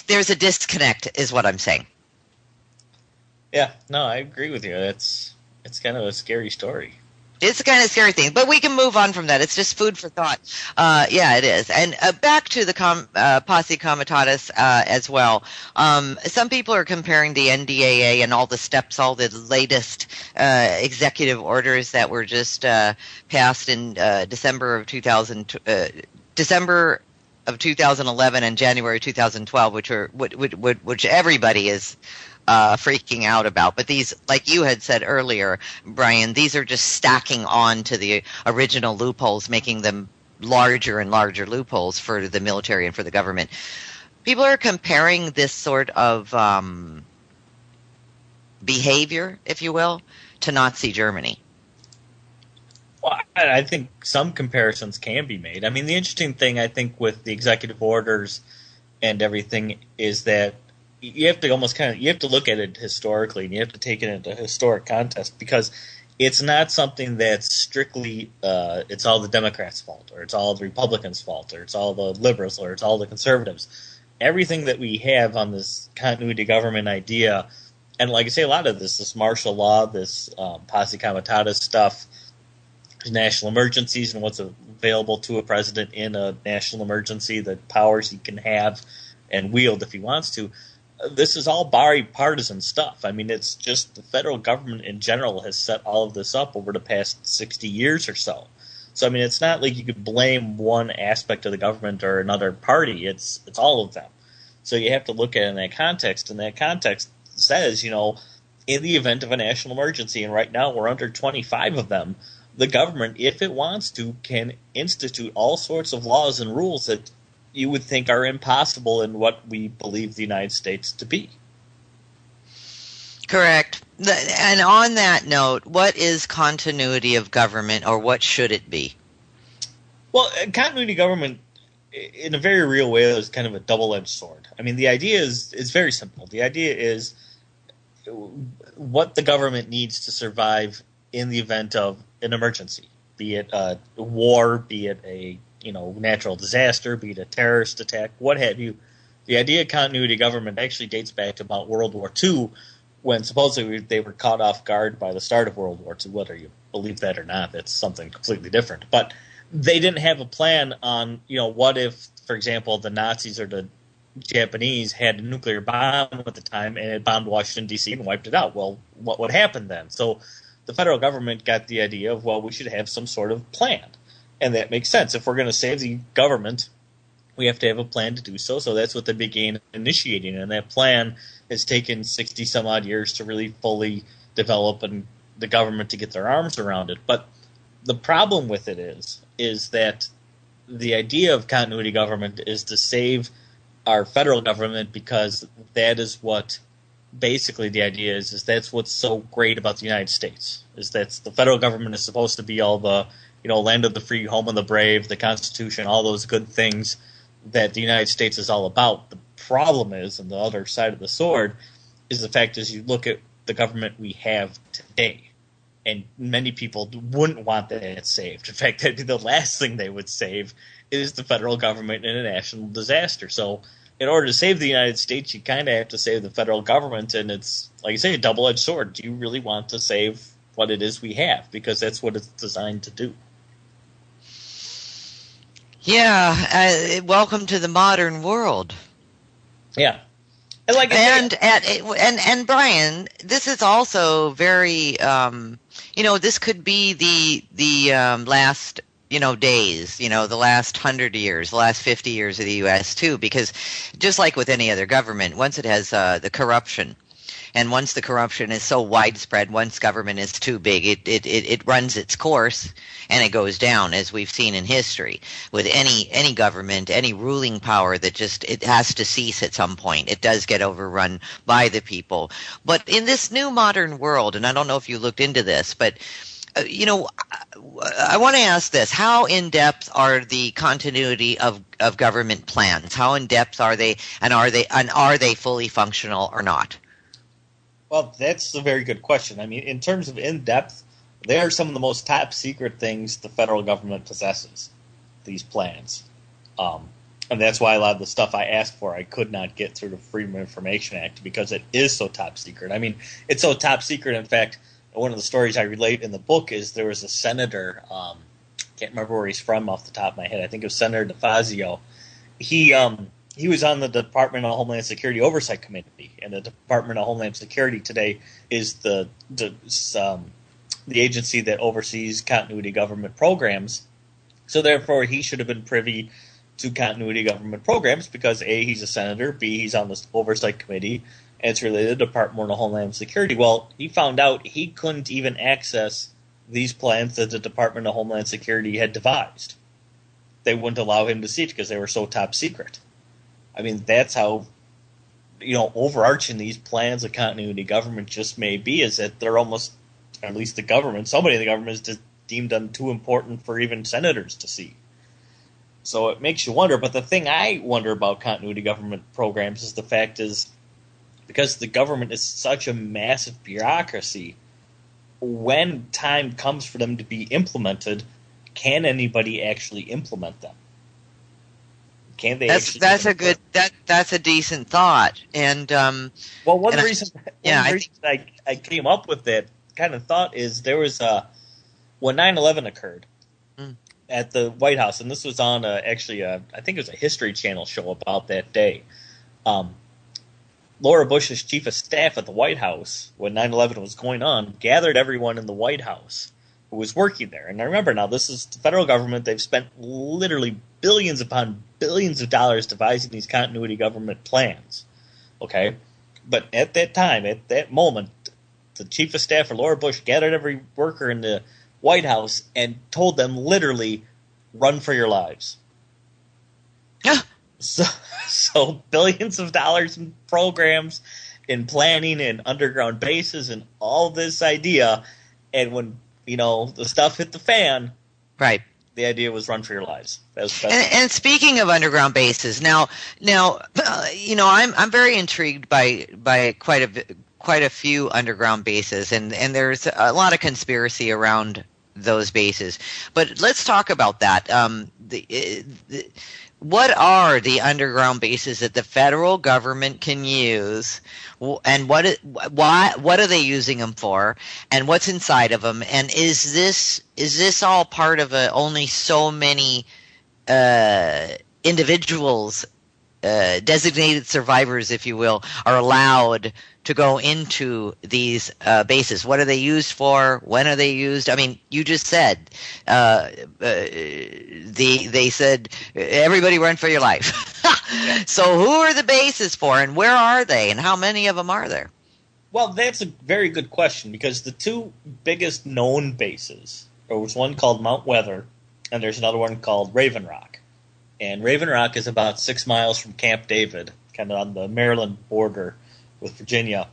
there's a disconnect, is what I'm saying. Yeah, no, I agree with you. It's kind of a scary story. It's a kind of scary thing, but we can move on from that. It's just food for thought. Yeah, it is. And back to the posse comitatus as well. Some people are comparing the NDAA and all the steps, all the latest executive orders that were just passed in December of 2011 and January 2012, which everybody is freaking out about. But these, like you had said earlier, Brian, these are just stacking on to the original loopholes, making them larger and larger loopholes for the military and for the government. People are comparing this sort of behavior, if you will, to Nazi Germany. Well, I think some comparisons can be made. I mean, the interesting thing, I think, with the executive orders and everything is that you have to you have to look at it historically, and you have to take it into historic context, because it's not something that's strictly it's all the Democrats' fault, or it's all the Republicans' fault, or it's all the liberals, or it's all the conservatives. Everything that we have on this continuity government idea, and like I say, a lot of this martial law, this posse comitatus stuff, national emergencies and what's available to a president in a national emergency, the powers he can have and wield if he wants to. This is all bipartisan stuff. I mean, it's just the federal government in general has set all of this up over the past 60 years or so. So, I mean, it's not like you could blame one aspect of the government or another party. It's all of them. So you have to look at it in that context, and that context says, in the event of a national emergency, and right now we're under 25 of them, the government, if it wants to, can institute all sorts of laws and rules that you would think are impossible in what we believe the United States to be. Correct. And on that note, what is continuity of government, or what should it be? Well, continuity government, in a very real way, is kind of a double-edged sword. I mean, the idea is very simple. The idea is what the government needs to survive in the event of an emergency, be it a war, be it a natural disaster, be it a terrorist attack, what have you. The idea of continuity government actually dates back to about World War II, when supposedly they were caught off guard by the start of World War II. Whether you believe that or not, that's something completely different. But they didn't have a plan on, what if, for example, the Nazis or the Japanese had a nuclear bomb at the time and it bombed Washington, D.C. and wiped it out. Well, what would happen then? So the federal government got the idea of, well, we should have some sort of plan. And that makes sense. If we're going to save the government, we have to have a plan to do so. So that's what they began initiating. And that plan has taken 60 some odd years to really fully develop and the government to get their arms around it. But the problem with it is that the idea of continuity government is to save our federal government, because that is what basically the idea is that's what's so great about the United States, is that the federal government is supposed to be all the, land of the free, home of the brave, the Constitution, all those good things that the United States is all about. The problem is, and the other side of the sword, is the fact is you look at the government we have today, and many people wouldn't want that saved. In fact, that'd be the last thing they would save is the federal government in a national disaster. So in order to save the United States, you kind of have to save the federal government, and it's, like I say, a double-edged sword. Do you really want to save what it is we have? Because that's what it's designed to do. Yeah, welcome to the modern world. Yeah. And like and Brian, this is also very, this could be the last, days, the last 100 years, the last 50 years of the U.S. too, because just like with any other government, once it has the corruption, and once the corruption is so widespread, once government is too big, it runs its course and it goes down, as we've seen in history with any government, any ruling power that it has to cease at some point. It does get overrun by the people. But in this new modern world, and I don't know if you looked into this, but I want to ask this: how in depth are the continuity of government plans? How in depth are they, and are they fully functional or not? Well, that's a very good question. I mean, in terms of in-depth, they are some of the most top-secret things the federal government possesses, these plans. And that's why a lot of the stuff I asked for I could not get through the Freedom of Information Act, because it is so top-secret. I mean, it's so top-secret, in fact, one of the stories I relate in the book is there was a senator, can't remember where he's from off the top of my head, I think it was Senator DeFazio. He was on the Department of Homeland Security Oversight Committee, and the Department of Homeland Security today is the agency that oversees continuity government programs. So therefore, he should have been privy to continuity government programs because A, he's a senator, B, he's on this oversight committee, and it's related to the Department of Homeland Security. Well, he found out he couldn't even access these plans that the Department of Homeland Security had devised. They wouldn't allow him to see it because they were so top secret. I mean, that's how, overarching these plans of continuity government just may be, is that they're almost, at least the government, somebody in the government is just deemed them too important for even senators to see. So it makes you wonder. But the thing I wonder about continuity government programs is the fact is, because the government is such a massive bureaucracy, when time comes for them to be implemented, can anybody actually implement them? Can they? That's a decent thought. And one reason I came up with that kind of thought is there was when 9/11 occurred at the White House, and this was on I think it was a History Channel show about that day. Laura Bush's chief of staff at the White House, when 9/11 was going on, gathered everyone in the White House who was working there. And I remember now, this is the federal government. They've spent literally billions upon billions of dollars devising these continuity government plans. Okay? But at that time, at that moment, the chief of staff for Laura Bush gathered every worker in the White House and told them literally, run for your lives. So billions of dollars in programs, in planning, and underground bases, and all this idea. And when, the stuff hit the fan, right, the idea was run for your lives. And speaking of underground bases, now, I'm very intrigued by quite a few underground bases, and there's a lot of conspiracy around those bases. But let's talk about that. What are the underground bases that the federal government can use, and what are they using them for, and what's inside of them, and is this all part of only so many individuals, designated survivors, if you will, are allowed to go into these bases? What are they used for? When are they used? I mean, you just said they said everybody run for your life. So who are the bases for, and where are they, and how many of them are there? Well, that's a very good question, because the two biggest known bases, there's one called Mount Weather, and there's another one called Raven Rock. And Raven Rock is about 6 miles from Camp David, kind of on the Maryland border with Virginia.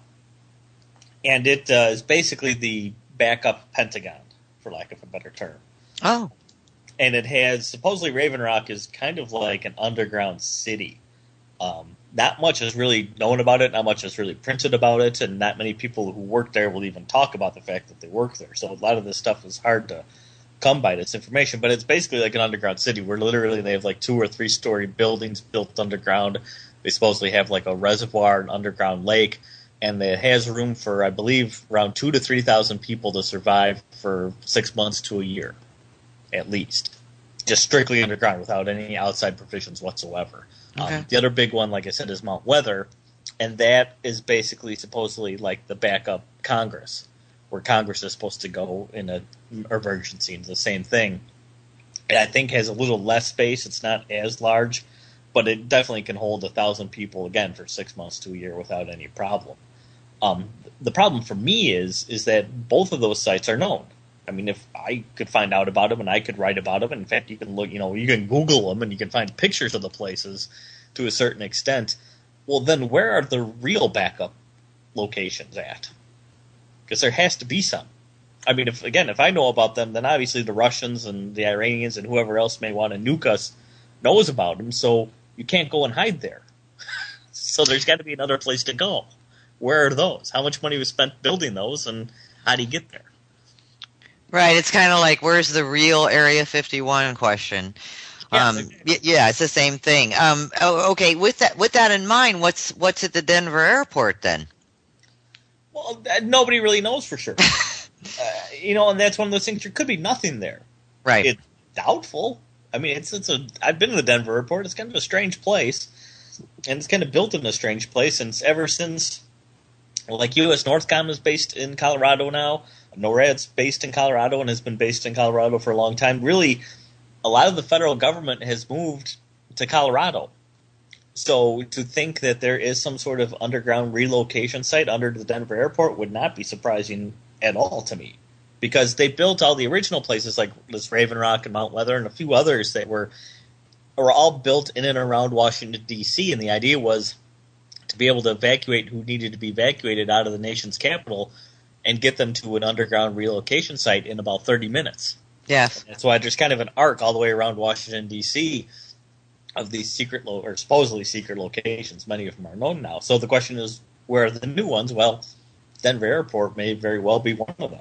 And it is basically the backup Pentagon, for lack of a better term. Oh. And it has, supposedly Raven Rock is kind of like an underground city. Not much is really known about it, not much is really printed about it, and not many people who work there will even talk about the fact that they work there. So a lot of this stuff is hard to come by this information, but it's basically like an underground city where literally they have like 2 or 3 story buildings built underground. They supposedly have like a reservoir, an underground lake, and it has room for, I believe, around 2,000 to 3,000 people to survive for 6 months to a year, at least, just strictly underground without any outside provisions whatsoever. Okay. The other big one, like I said, is Mount Weather, and that is basically supposedly like the backup Congress, where Congress is supposed to go in an emergency. It's the same thing. And I think has a little less space. It's not as large, but it definitely can hold 1,000 people, again, for 6 months to a year without any problem. The problem for me is that both of those sites are known. I mean, if I could find out about them and I could write about them, and in fact, you can look, you can Google them and you can find pictures of the places to a certain extent. Well, then where are the real backup locations at? Because there has to be some. I mean, if I know about them, then obviously the Russians and the Iranians and whoever else may want to nuke us knows about them, so you can't go and hide there. So there's got to be another place to go. Where are those? How much money was spent building those, and how do you get there? Right, it's kind of like, where's the real Area 51 question? Yeah, it's the same thing. Okay, with that in mind, what's at the Denver airport then? Well, nobody really knows for sure. And that's one of those things. There could be nothing there. Right. It's doubtful. I mean, I've been to the Denver airport. It's kind of a strange place, and it's kind of built in a strange place. And ever since, like U.S. Northcom is based in Colorado now, NORAD's based in Colorado and has been based in Colorado for a long time. Really, a lot of the federal government has moved to Colorado. So to think that there is some sort of underground relocation site under the Denver airport would not be surprising at all to me, because they built all the original places like this Raven Rock and Mount Weather and a few others that were all built in and around Washington, D.C., and the idea was to be able to evacuate who needed to be evacuated out of the nation's capital and get them to an underground relocation site in about 30 minutes. Yes. That's why there's kind of an arc all the way around Washington, D.C., of these secret or supposedly secret locations. Many of them are known now. So the question is, where are the new ones? Well, Denver Airport may very well be one of them.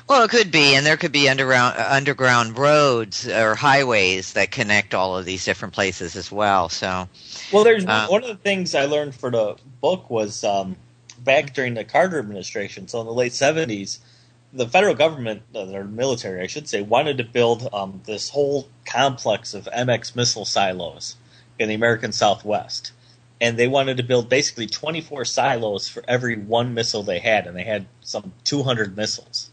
Well, it could be, and there could be underground roads or highways that connect all of these different places as well. So, well, there's one of the things I learned for the book was back during the Carter administration, so in the late 70s, the federal government, or military, I should say, wanted to build this whole complex of MX missile silos in the American Southwest. And they wanted to build basically 24 silos for every one missile they had, and they had some 200 missiles.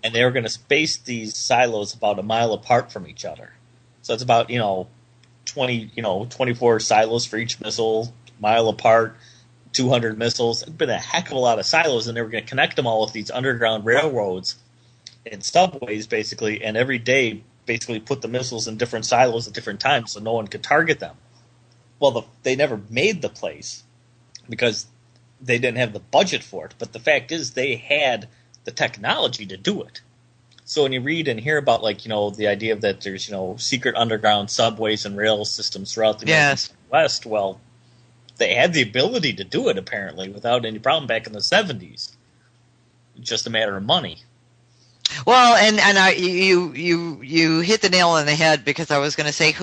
And they were going to space these silos about a mile apart from each other. So it's about, 24 silos for each missile, mile apart, 200 missiles. It'd been a heck of a lot of silos, and they were going to connect them all with these underground railroads and subways, basically, and every day basically put the missiles in different silos at different times so no one could target them. Well, they never made the place because they didn't have the budget for it, but the fact is they had the technology to do it. So when you read and hear about, the idea that there's, secret underground subways and rail systems throughout the Yes. West, well, they had the ability to do it, apparently, without any problem back in the 70s. It's just a matter of money. Well, and you hit the nail on the head, because I was going to say,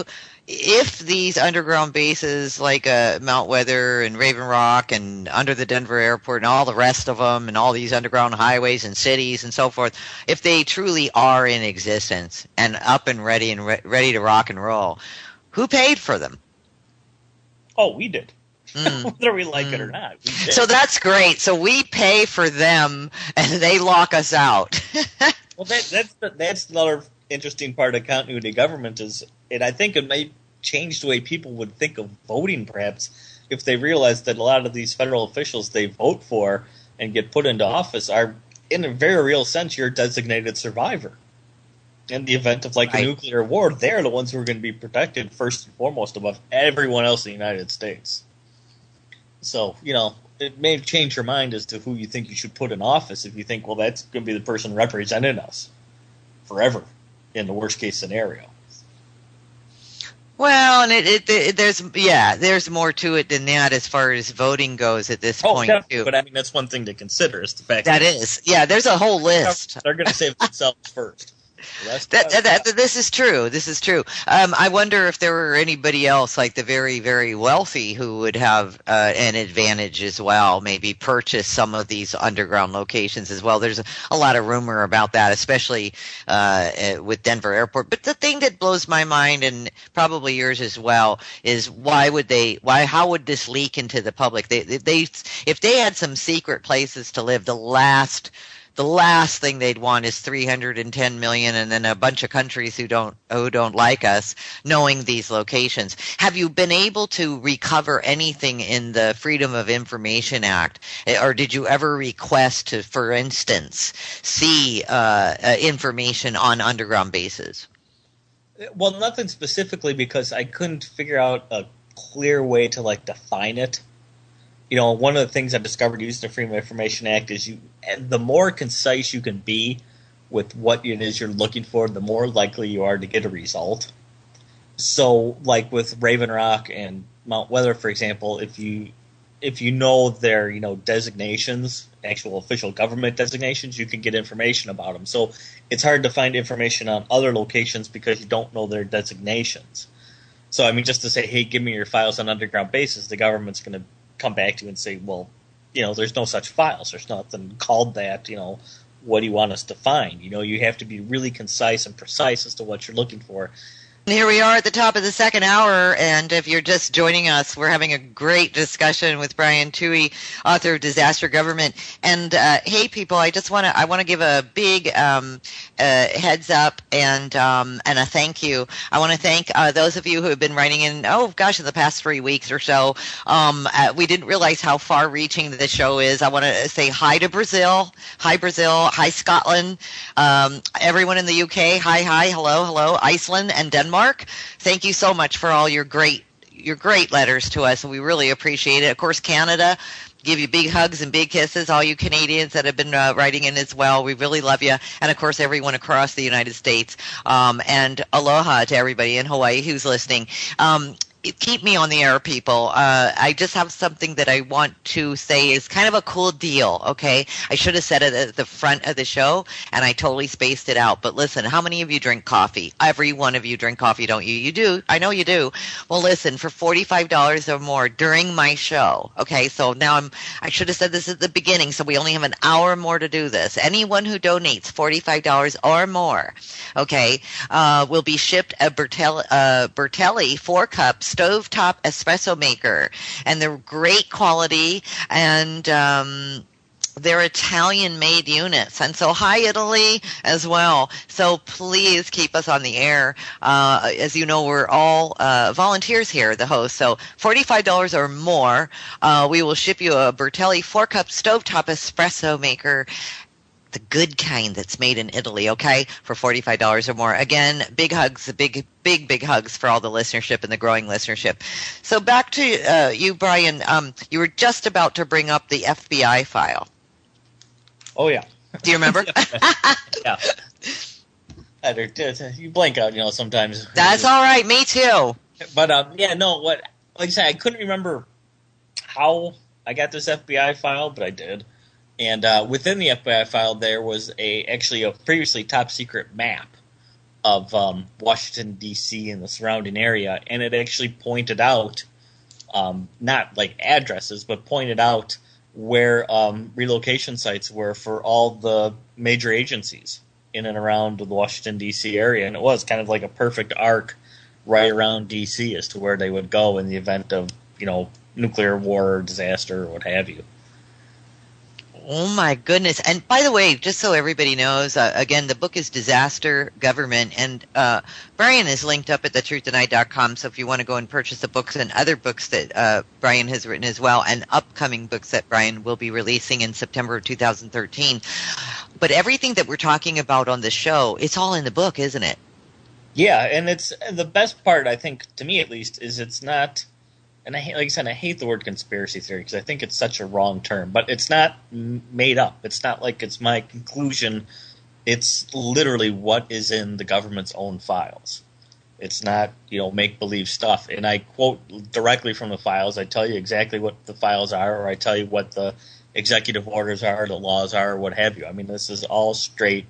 if these underground bases like Mount Weather and Raven Rock and under the Denver airport and all the rest of them and all these underground highways and cities and so forth, if they truly are in existence and up and ready and ready to rock and roll, who paid for them? Oh, we did. Whether we like it or not. We did. So that's great. So we pay for them and they lock us out. Well, that's another interesting part of continuity of government and I think it may change the way people would think of voting, perhaps, if they realize that a lot of these federal officials they vote for and get put into office are, in a very real sense, your designated survivor. In the event of a nuclear war, they're the ones who are going to be protected first and foremost above everyone else in the United States. So, it may change your mind as to who you think you should put in office if you think, well, that's going to be the person representing us forever in the worst case scenario. Well, and there's more to it than that as far as voting goes at this point, definitely, too. But I mean, that's one thing to consider is the fact there's a whole list. They're going to save themselves first. This is true. This is true. I wonder if there were anybody else, like the very, very wealthy, who would have an advantage as well. Maybe purchase some of these underground locations as well. There's a lot of rumor about that, especially with Denver Airport. But the thing that blows my mind, and probably yours as well, is how would this leak into the public? If they had some secret places to live, the last thing they'd want is 310 million and then a bunch of countries who don't like us knowing these locations. Have you been able to recover anything in the Freedom of Information Act? Or did you ever request to, for instance, see information on underground bases? Well, nothing specifically, because I couldn't figure out a clear way to define it. One of the things I discovered using the Freedom of Information Act is the more concise you can be with what it is you're looking for, the more likely you are to get a result. So, like with Raven Rock and Mount Weather, for example, if you know their designations, actual official government designations, you can get information about them. So it's hard to find information on other locations because you don't know their designations. So I mean, just to say, hey, give me your files on underground bases, the government's going to come back to you and say, well, there's no such files. There's nothing called that. What do you want us to find? You have to be really concise and precise as to what you're looking for. Here we are at the top of the second hour, and if you're just joining us, we're having a great discussion with Brian Tuohy, author of Disaster Government. And hey, people, I want to give a big heads up and a thank you. I want to thank those of you who have been writing in. Oh gosh, in the past 3 weeks or so, we didn't realize how far-reaching the show is. I want to say hi to Brazil, hi Scotland, everyone in the UK, hi, hello, Iceland and Denmark. Thank you so much for all your great letters to us, and we really appreciate it. Of course, Canada, give you big hugs and big kisses. All you Canadians that have been writing in as well, we really love you. And of course, everyone across the United States. And aloha to everybody in Hawaii who's listening. Keep me on the air, people. I just have something that I want to say is kind of a cool deal, okay? I should have said it at the front of the show, and I totally spaced it out. But listen, how many of you drink coffee? Every one of you drink coffee, don't you? You do. I know you do. Well, listen, for $45 or more during my show, okay? So now I should have said this at the beginning, so we only have an hour more to do this. Anyone who donates $45 or more, okay, will be shipped a Bertelli 4-cup stovetop espresso maker, and they're great quality, and they're Italian-made units, and so hi Italy as well. So please keep us on the air. As you know, we're all volunteers here, the host. So $45 or more, we will ship you a Bertelli 4-cup stovetop espresso maker. The good kind that's made in Italy, okay, for $45 or more. Again, big hugs, big hugs for all the listenership and the growing listenership. So back to you, Brian. You were just about to bring up the FBI file. Oh, yeah. Do you remember? Yeah. You blank out, sometimes. That's all right. Me too. But, like I said, I couldn't remember how I got this FBI file, but I did. And within the FBI file, there was actually a previously top secret map of Washington, D.C. and the surrounding area, and it actually pointed out, not like addresses, but pointed out where relocation sites were for all the major agencies in and around the Washington, D.C. area. And it was kind of like a perfect arc right around D.C. as to where they would go in the event of, nuclear war or disaster or what have you. Oh my goodness. And by the way, just so everybody knows, again, the book is Disaster Government, and Brian is linked up at thetruthand.com, so if you want to go and purchase the books and other books that Brian has written as well, and upcoming books that Brian will be releasing in September of 2013. But everything that we're talking about on the show, it's all in the book, isn't it? Yeah, and it's the best part, I think, to me at least, is it's not... And like I said, I hate the word conspiracy theory because I think it's such a wrong term. But it's not made up. It's not like it's my conclusion. It's literally what is in the government's own files. It's not, make-believe stuff. And I quote directly from the files. I tell you exactly what the files are, or I tell you what the executive orders are, the laws are, or what have you. I mean, this is all straight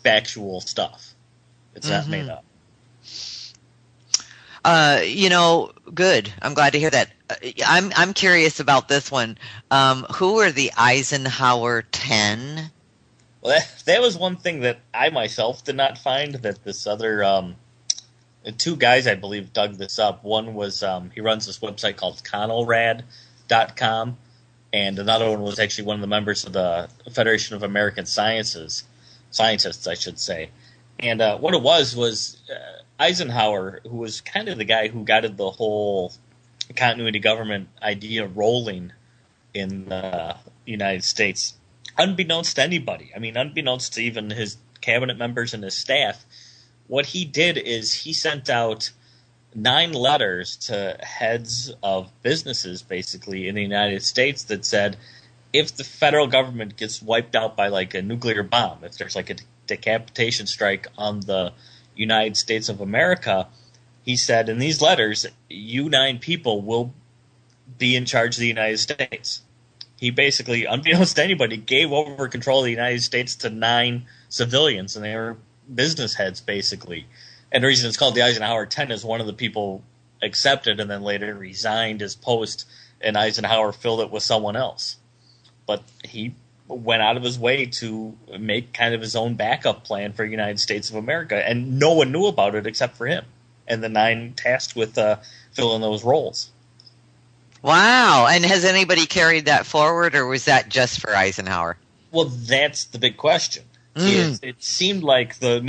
factual stuff. It's not made up. Good. I'm glad to hear that. I'm curious about this one. Who are the Eisenhower 10? Well, that was one thing that I myself did not find, that this other two guys, I believe, dug this up. One was he runs this website called Conelrad.com, and another one was actually one of the members of the Federation of American Scientists, I should say. And what it was Eisenhower, who was kind of the guy who got the whole continuity government idea rolling in the United States, unbeknownst to anybody. I mean, unbeknownst to even his cabinet members and his staff, what he did is he sent out 9 letters to heads of businesses, basically, in the United States that said, if the federal government gets wiped out by like a nuclear bomb, if there's like a decapitation strike on the United States of America, he said in these letters, you 9 people will be in charge of the United States. He basically, unbeknownst to anybody, gave over control of the United States to 9 civilians, and they were business heads, basically. And the reason it's called the Eisenhower 10 is one of the people accepted and then later resigned his post, and Eisenhower filled it with someone else. But he went out of his way to make kind of his own backup plan for the United States of America, and no one knew about it except for him and the 9 tasked with filling those roles. Wow. And has anybody carried that forward, or was that just for Eisenhower? Well, that's the big question. It seemed like the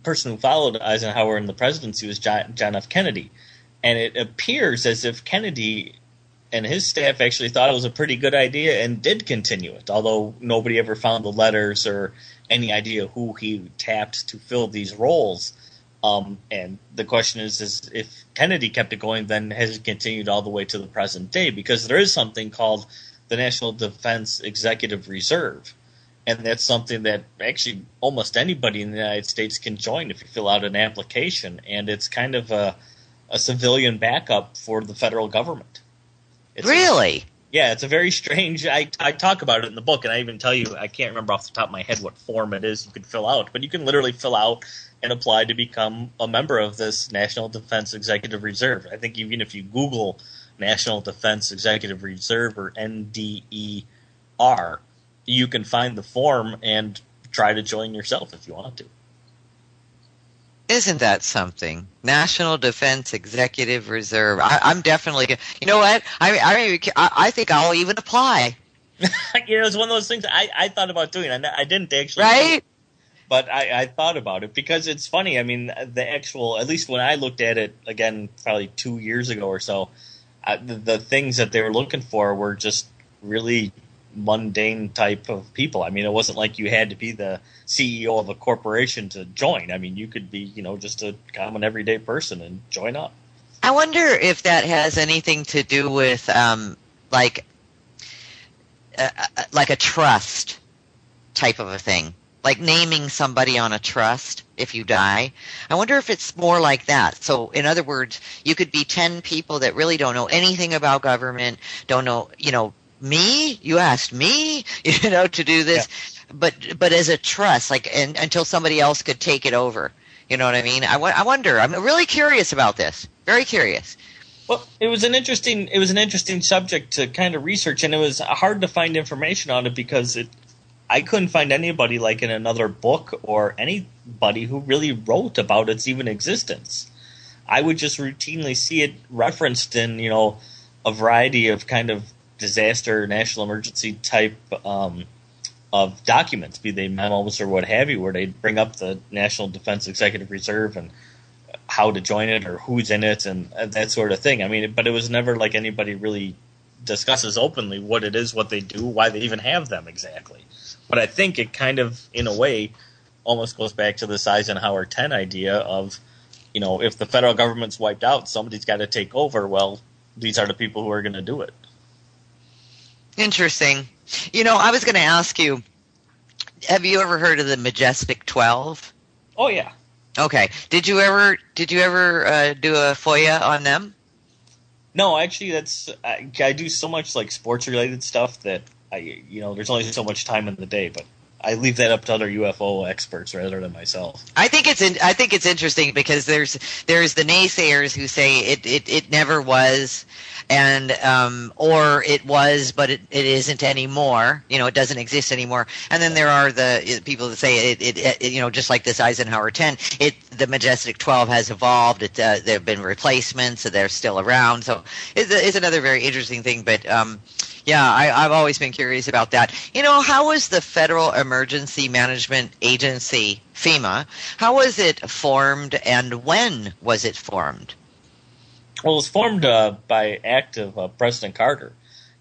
person who followed Eisenhower in the presidency was John F. Kennedy, and it appears as if Kennedy and his staff actually thought it was a pretty good idea and did continue it, although nobody ever found the letters or any idea who he tapped to fill these roles. And the question is if Kennedy kept it going, then has it continued all the way to the present day? Because there is something called the National Defense Executive Reserve, and that's something that actually almost anybody in the United States can join if you fill out an application, and it's kind of a civilian backup for the federal government. Really? Yeah, it's a very strange... I talk about it in the book, and I even tell you, I can't remember off the top of my head what form it is you can fill out, but you can literally fill out and apply to become a member of this National Defense Executive Reserve. I think even if you Google National Defense Executive Reserve, or NDER, you can find the form and try to join yourself if you want to. Isn't that something? National Defense Executive Reserve. I'm definitely. You know what? I think I'll even apply. It's one of those things I thought about doing. I didn't actually. Right? But I thought about it because it's funny. I mean, the actual, at least when I looked at it, again, probably 2 years ago or so, the things that they were looking for were just really mundane type of people. I mean, it wasn't like you had to be the CEO of a corporation to join. I mean, you could be, just a common everyday person and join up. I wonder if that has anything to do with like a trust type of a thing, like naming somebody on a trust if you die. I wonder if it's more like that. So, in other words, you could be 10 people that really don't know anything about government, don't know, me? You asked me, to do this, but as a trust, like, and until somebody else could take it over. You know what I mean? I wonder. I'm really curious about this. Very curious. Well, it was an interesting subject to kind of research, and it was hard to find information on it because I couldn't find anybody like in another book or anybody who really wrote about its even existence. I would just routinely see it referenced in, a variety of kind of disaster, national emergency type of documents, be they memos or what have you, where they bring up the National Defense Executive Reserve and how to join it or who's in it and that sort of thing. I mean, but it was never like anybody really discusses openly what it is, what they do, why they even have them exactly. But I think it kind of, in a way, almost goes back to this Eisenhower 10 idea of, if the federal government's wiped out, somebody's got to take over. Well, these are the people who are going to do it. Interesting. I was going to ask you, have you ever heard of the Majestic 12? Oh, yeah. Okay. Did you ever do a FOIA on them? No, actually, I do so much like sports related stuff that there's only so much time in the day, but I leave that up to other UFO experts rather than myself. I think it's interesting because there's the naysayers who say it never was, and or it was but it isn't anymore. It doesn't exist anymore. And then there are the people that say it just like this Eisenhower 10, the Majestic 12 has evolved. There have been replacements, so they're still around. So it's another very interesting thing, but. Yeah, I've always been curious about that. How was the Federal Emergency Management Agency, FEMA, how was it formed and when was it formed? Well, it was formed by act of President Carter.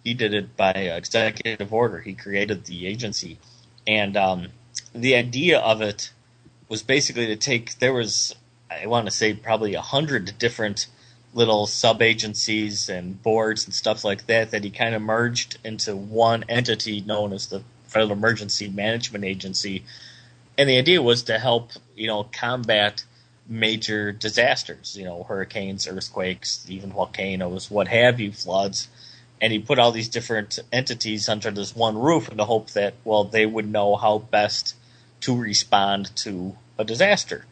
He did it by executive order. He created the agency. And the idea of it was basically to take, there was, I want to say, probably 100 different little sub-agencies and boards and stuff like that he kind of merged into one entity known as the Federal Emergency Management Agency. And the idea was to help, combat major disasters, hurricanes, earthquakes, even volcanoes, what have you, floods. And he put all these different entities under this one roof in the hope that, they would know how best to respond to a disaster.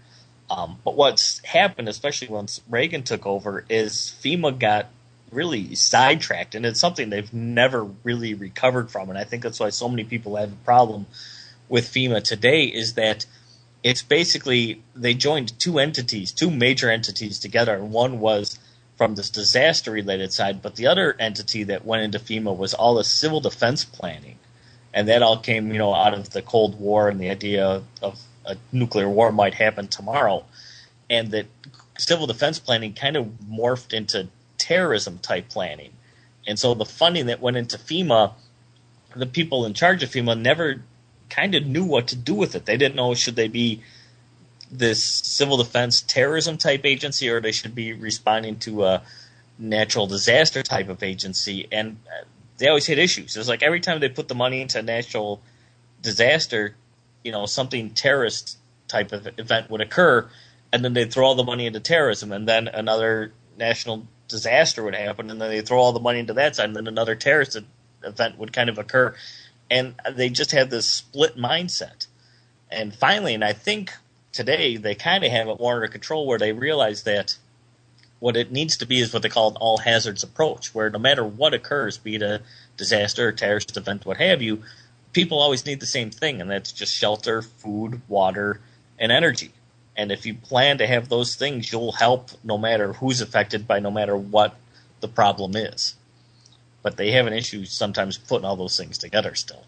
But what's happened, especially once Reagan took over, is FEMA got really sidetracked, and it's something they've never really recovered from. And I think that's why so many people have a problem with FEMA today, is that it's basically they joined two major entities together. One was from this disaster-related side, but the other entity that went into FEMA was all the civil defense planning. And that all came, out of the Cold War and the idea of a nuclear war might happen tomorrow, and that civil defense planning kind of morphed into terrorism type planning. And so the funding that went into FEMA, the people in charge of FEMA never kind of knew what to do with it. They didn't know, should they be this civil defense terrorism type agency, or they should be responding to a natural disaster type of agency. And they always hit issues. It was like every time they put the money into a natural disaster, something terrorist type of event would occur, and then they'd throw all the money into terrorism, and then another national disaster would happen, and then they throw all the money into that side, and then another terrorist event would kind of occur. And they just had this split mindset. And finally, and I think today, they kind of have it more under control, where they realize that what it needs to be is what they call an all hazards approach, where no matter what occurs, be it a disaster, a terrorist event, what have you, people always need the same thing, and that's just shelter, food, water, and energy. And if you plan to have those things, you'll help no matter who's affected by no matter what the problem is. But they have an issue sometimes putting all those things together still.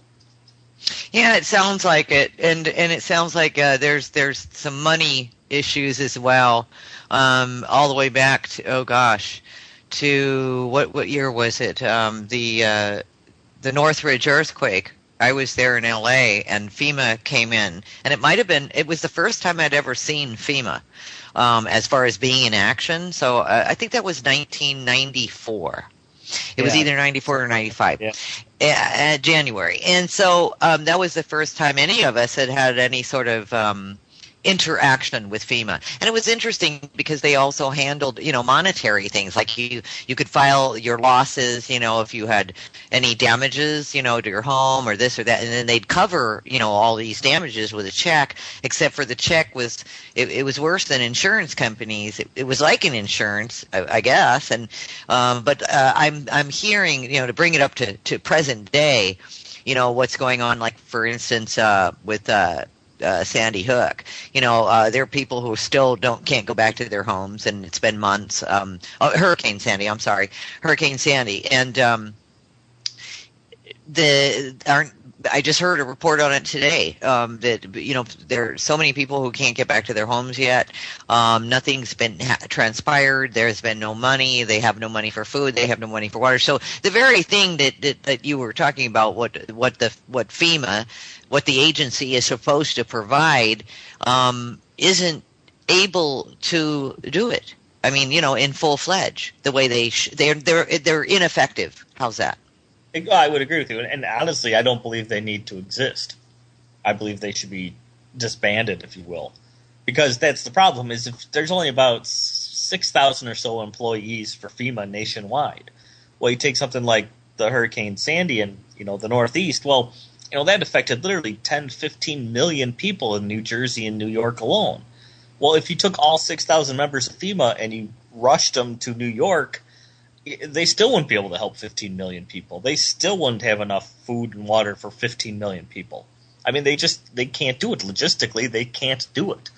Yeah, it sounds like it, and it sounds like there's some money issues as well, all the way back to what year was it? The Northridge earthquake. I was there in LA, and FEMA came in, and it was the first time I'd ever seen FEMA as far as being in action. So I think that was 1994. It was either 94 or 95, January. And so that was the first time any of us had any sort of interaction with FEMA. And it was interesting because they also handled, monetary things. Like you could file your losses, if you had any damages, to your home or this or that. And then they'd cover, all these damages with a check, except for the check was, it was worse than insurance companies. It was like an insurance, I guess. And, but I'm hearing, to bring it up to present day, what's going on, like, for instance, with Sandy Hook. There are people who still can't go back to their homes, and it's been months. Hurricane Sandy, and I just heard a report on it today that there are so many people who can't get back to their homes yet. Nothing's been transpired. There's been no money. They have no money for food. They have no money for water. So the very thing that you were talking about, what FEMA, what the agency is supposed to provide, isn't able to do it. I mean, in full fledged, the way they're ineffective. How's that? I would agree with you. And honestly, I don't believe they need to exist. I believe they should be disbanded, if you will. Because that's the problem, is if there's only about 6,000 or so employees for FEMA nationwide. Well, you take something like the Hurricane Sandy in, the Northeast. Well, that affected literally 10, 15 million people in New Jersey and New York alone. Well, if you took all 6,000 members of FEMA and you rushed them to New York, they still wouldn't be able to help 15 million people. They still wouldn't have enough food and water for 15 million people. I mean, they can't do it. Logistically, they can't do it.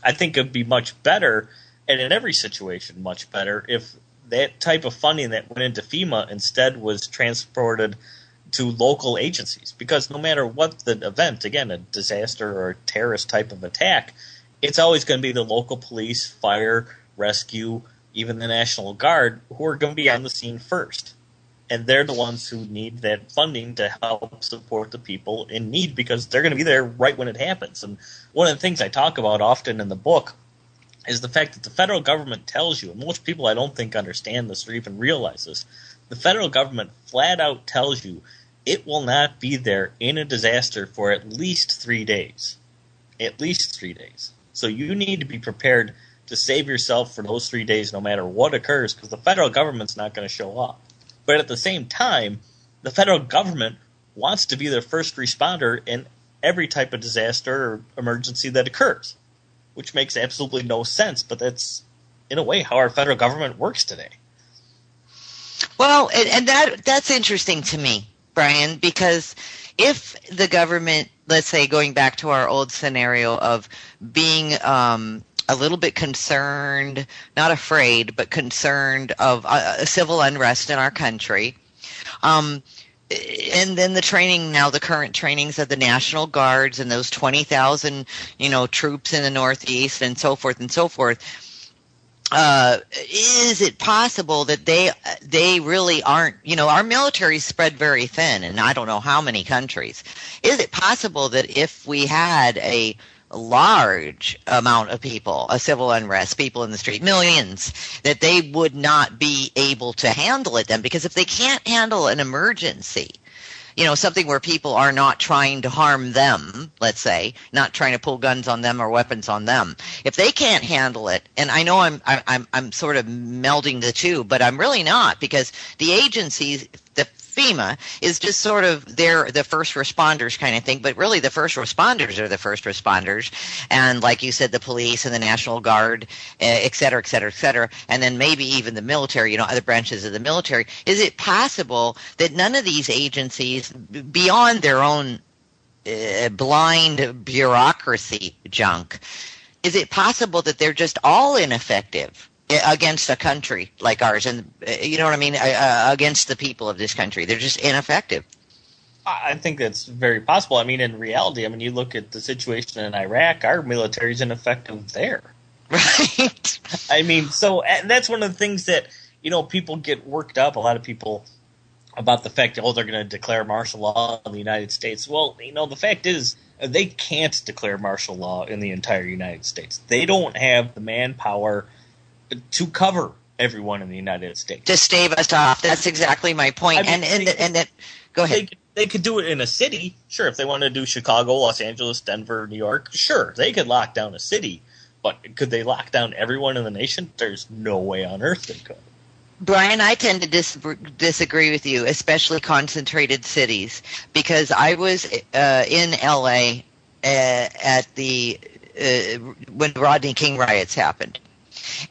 I think it'd be much better, and in every situation, much better, if that type of funding that went into FEMA instead was transported to local agencies. Because no matter what the event, again, a disaster or a terrorist type of attack, it's always going to be the local police, fire, rescue, even the National Guard, who are going to be on the scene first. And they're the ones who need that funding to help support the people in need, because they're going to be there right when it happens. And one of the things I talk about often in the book is the fact that the federal government tells you, and most people I don't think understand this or even realize this, the federal government flat out tells you it will not be there in a disaster for at least 3 days. At least 3 days. So you need to be prepared to save yourself for those 3 days no matter what occurs, because the federal government's not going to show up. But at the same time, the federal government wants to be the first responder in every type of disaster or emergency that occurs, which makes absolutely no sense, but that's, in a way, how our federal government works today. Well, and that's interesting to me, Brian, because if the government, let's say, going back to our old scenario of being a little bit concerned, not afraid, but concerned of civil unrest in our country. And then the current trainings of the National Guards and those 20,000, troops in the Northeast and so forth and so forth. Is it possible that they really aren't, our military spread very thin, and I don't know how many countries. Is it possible that if we had a large amount of people, a civil unrest, people in the street, millions, that they would not be able to handle it then? Because if they can't handle an emergency, something where people are not trying to harm them, let's say, not trying to pull guns on them or weapons on them. If they can't handle it, and I know I'm sort of melding the two, but I'm really not, because the agencies, the FEMA is just sort of the first responders kind of thing, but really the first responders are the first responders, and like you said, the police and the National Guard, et cetera, et cetera, et cetera, and then maybe even the military, other branches of the military. Is it possible that none of these agencies, beyond their own blind bureaucracy junk, is it possible that they're just all ineffective against a country like ours, and against the people of this country? They're just ineffective. I think that's very possible. I mean, in reality, you look at the situation in Iraq, our military's ineffective there. Right. And that's one of the things that, people get worked up, a lot of people, about the fact that, they're going to declare martial law in the United States. Well, the fact is, they can't declare martial law in the entire United States. They don't have the manpower to cover everyone in the United States, to stave us off. That's exactly my point. Go ahead. They could do it in a city. Sure, if they want to do Chicago, Los Angeles, Denver, New York, sure, they could lock down a city. But could they lock down everyone in the nation? There's no way on earth they could. Brian, I tend to disagree with you, especially concentrated cities, because I was in LA at the when the Rodney King riots happened,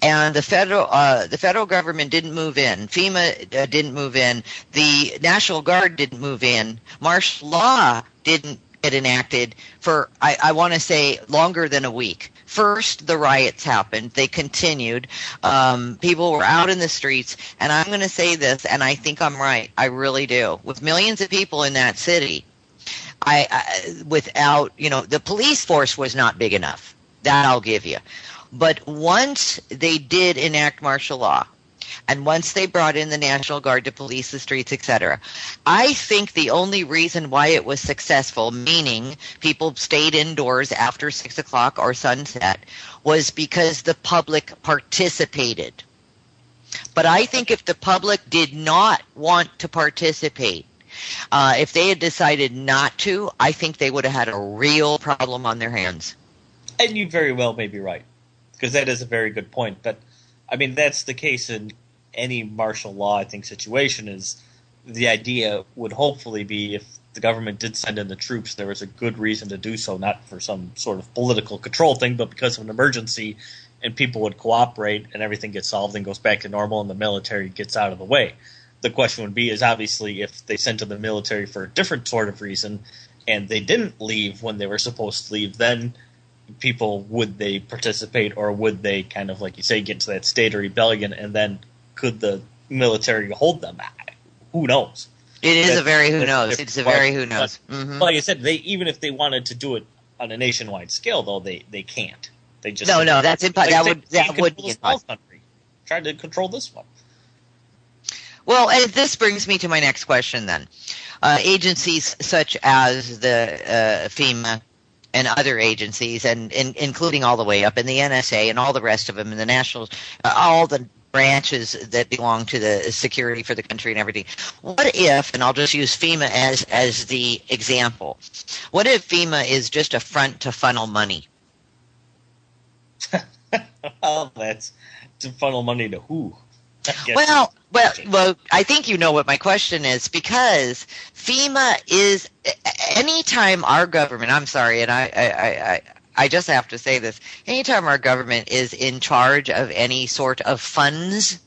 and the federal government didn't move in, FEMA didn't move in, the National Guard didn't move in, martial law didn't get enacted for I want to say longer than a week. First, the riots happened. They continued. People were out in the streets. And I'm going to say this, and I think I'm right. I really do. With millions of people in that city, without, the police force was not big enough. That I'll give you. But once they did enact martial law, and once they brought in the National Guard to police the streets, etc., I think the only reason why it was successful, meaning people stayed indoors after 6 o'clock or sunset, was because the public participated. But I think if the public did not want to participate, if they had decided not to, I think they would have had a real problem on their hands. And you very well may be right, because that is a very good point. But, I mean, that's the case in any martial law, I think, situation. Is the idea would hopefully be if the government did send in the troops, there was a good reason to do so, not for some sort of political control thing, but because of an emergency, and people would cooperate and everything gets solved and goes back to normal and the military gets out of the way. The question would be is obviously if they sent in the military for a different sort of reason and they didn't leave when they were supposed to leave, then people, would they participate, or would they kind of, like you say, get to that state of rebellion, and then could the military hold them? Who knows? It is a very who knows. It's a very who knows. Mm-hmm. Like I said, even if they wanted to do it on a nationwide scale, though, they can't. They just no. That's impossible. That would be impossible. Try to control this one. Well, and this brings me to my next question. Then, agencies such as the FEMA and other agencies, and including all the way up in the NSA and all the rest of them, and the national, all the branches that belong to the security for the country and everything. What if, and I'll just use FEMA as the example, what if FEMA is just a front to funnel money? Well, that's to funnel money to who? Well, I think you know what my question is, because FEMA is, anytime our government, I'm sorry, and I just have to say this, anytime our government is in charge of any sort of funds,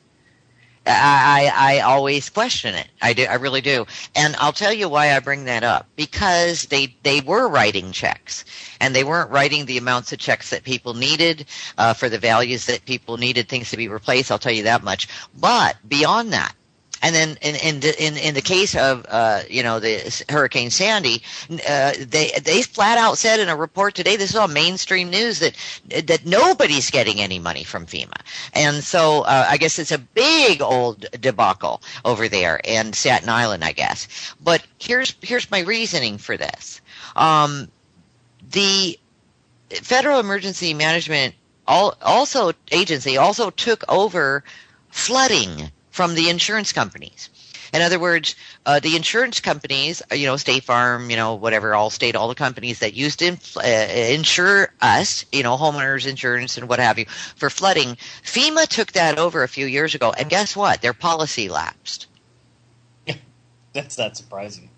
I always question it. I really do. And I'll tell you why I bring that up. Because they were writing checks, and they weren't writing the amounts of checks that people needed for the values that people needed things to be replaced. I'll tell you that much. But beyond that, and then in the case of the Hurricane Sandy, they flat out said in a report today, this is all mainstream news, that nobody's getting any money from FEMA, and so I guess it's a big old debacle over there in Staten Island, I guess. But here's my reasoning for this: the Federal Emergency Management Agency also took over flooding from the insurance companies. In other words, the insurance companies, State Farm, whatever, Allstate, all the companies that used to insure us, homeowners insurance and what have you, for flooding, FEMA took that over a few years ago, and guess what? Their policy lapsed. That's not surprising.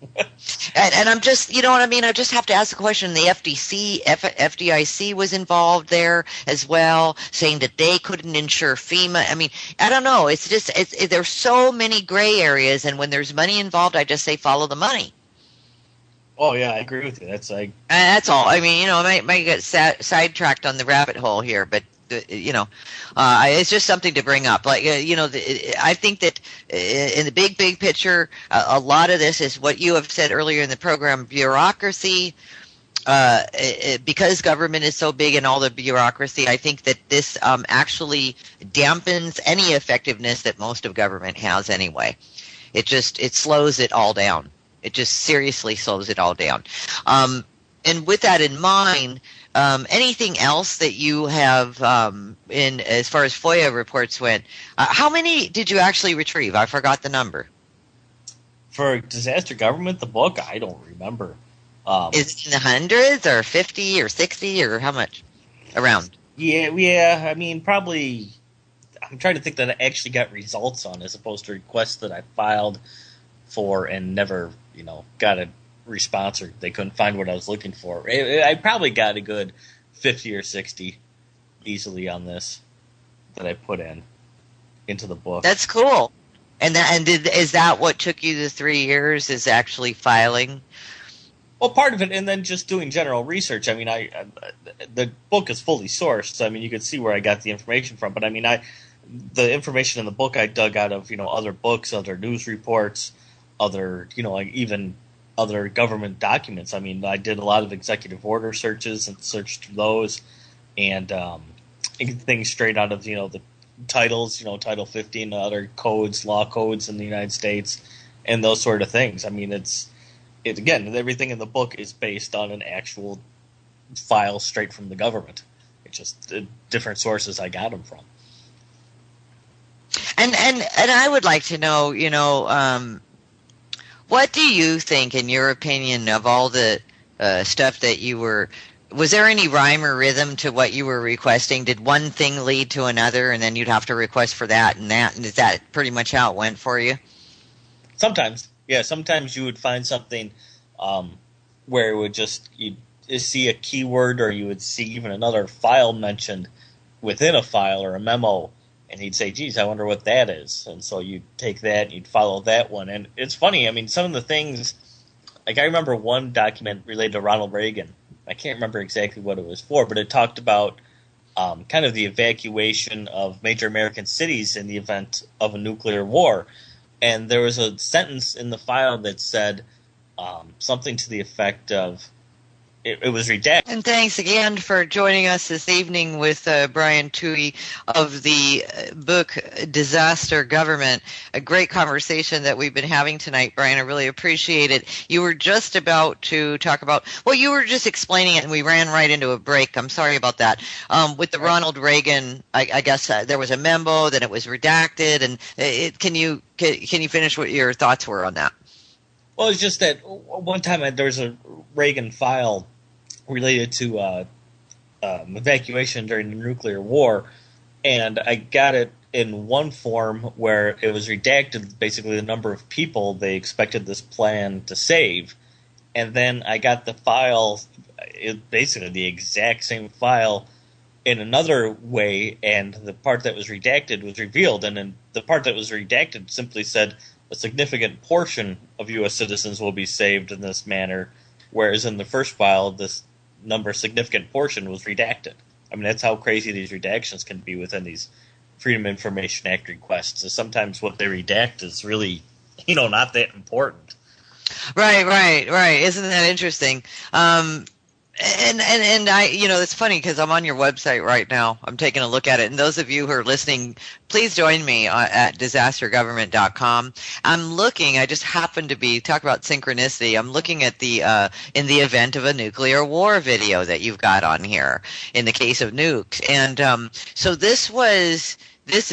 and I'm just, you know what I mean? I just have to ask the question. The FDIC was involved there as well, saying that they couldn't insure FEMA. I mean, I don't know. It's just, there's so many gray areas, and when there's money involved, I just say follow the money. Oh yeah, I agree with you. That's all. I mean, I might get sidetracked on the rabbit hole here, but it's just something to bring up. Like, I think that in the big picture, a lot of this is what you have said earlier in the program, bureaucracy. Because government is so big and all the bureaucracy, I think that this actually dampens any effectiveness that most of government has anyway. It slows it all down. It just seriously slows it all down. And with that in mind, anything else that you have in as far as FOIA reports went? How many did you actually retrieve? I forgot the number. For Disaster Government, the book, I don't remember. Is it in the hundreds or 50 or 60 or how much? Around. Yeah. I mean, probably. I'm trying to think that I actually got results on, as opposed to requests that I filed for and never, got a response, or they couldn't find what I was looking for. I probably got a good 50 or 60 easily on this that I put into the book. That's cool. Is that what took you the 3 years? Is actually filing? Well, part of it, and then just doing general research. I mean, the book is fully sourced, so I mean, you can see where I got the information from. But I mean, the information in the book I dug out of other books, other news reports, other like even other government documents. I mean, I did a lot of executive order searches and searched those, and things straight out of the titles, Title 15, other codes, law codes in the United States, and those sort of things. I mean, it's again, everything in the book is based on an actual file straight from the government. It's just different sources I got them from. And I would like to know, what do you think, in your opinion, of all the stuff that you were? Was there any rhyme or rhythm to what you were requesting? Did one thing lead to another, and then you'd have to request for that and that? And is that pretty much how it went for you? Sometimes, yeah. Sometimes you would find something where it would you'd see a keyword, or you would see even another file mentioned within a file or a memo, and he'd say, geez, I wonder what that is. And so you'd take that and you'd follow that one. And it's funny, I mean, some of the things, like I remember one document related to Ronald Reagan. I can't remember exactly what it was for, but it talked about kind of the evacuation of major American cities in the event of a nuclear war. And there was a sentence in the file that said something to the effect of, it was redacted. And thanks again for joining us this evening with Brian Tuohy of the book Disaster Government. A great conversation that we've been having tonight, Brian. I really appreciate it. You were just about to talk about, well, you were just explaining it, and we ran right into a break. I'm sorry about that. With the Ronald Reagan, I guess there was a memo, then it was redacted. And can you finish what your thoughts were on that? Well, it's just that one time there was a Reagan file related to evacuation during the nuclear war, and I got it in one form where it was redacted, basically the number of people they expected this plan to save, and then I got the file, basically the exact same file, in another way, and the part that was redacted was revealed, and then the part that was redacted simply said a significant portion of U.S. citizens will be saved in this manner, whereas in the first file, this number significant portion was redacted. I mean, that's how crazy these redactions can be within these Freedom of Information Act requests. So sometimes what they redact is really, not that important. Right. Isn't that interesting? And I, it's funny because I'm on your website right now. I'm taking a look at it. And those of you who are listening, please join me at disastergovernment.com. I'm looking, I just happen to be, talk about synchronicity. I'm looking at the, in the event of a nuclear war video that you've got on here in the case of nukes. And, so this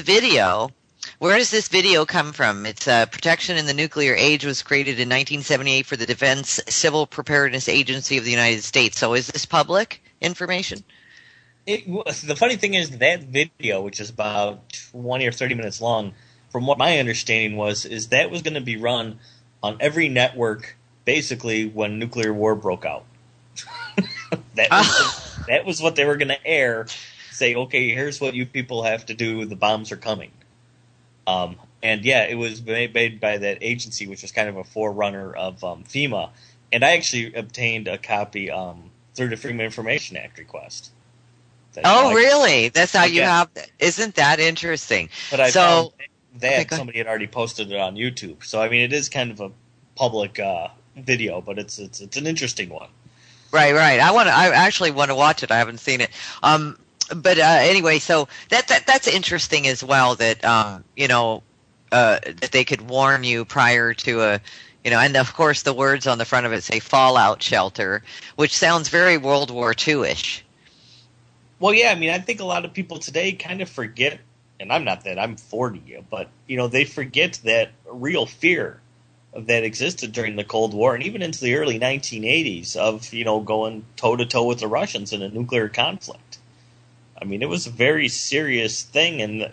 video, where does this video come from? It's Protection in the Nuclear Age was created in 1978 for the Defense Civil Preparedness Agency of the United States. So is this public information? The funny thing is that video, which is about 20 or 30 minutes long, from what my understanding is that was going to be run on every network basically when nuclear war broke out. That was what they were going to air. Say, okay, here's what you people have to do. The bombs are coming. And yeah, it was made by that agency, which was kind of a forerunner of FEMA. And I actually obtained a copy through the Freedom of Information Act request. Really? That's how you have that? Isn't that interesting? But I found that somebody had already posted it on YouTube. So, I mean, it is kind of a public video, but it's an interesting one. Right. I actually want to watch it. I haven't seen it. But anyway, so that's interesting as well that that they could warn you prior to and of course the words on the front of it say fallout shelter, which sounds very World War II-ish. Well, yeah, I mean, I think a lot of people today kind of forget, and I'm not that, I'm 40, but they forget that real fear that existed during the Cold War and even into the early 1980s of, going toe-to-toe with the Russians in a nuclear conflict. I mean, it was a very serious thing, and,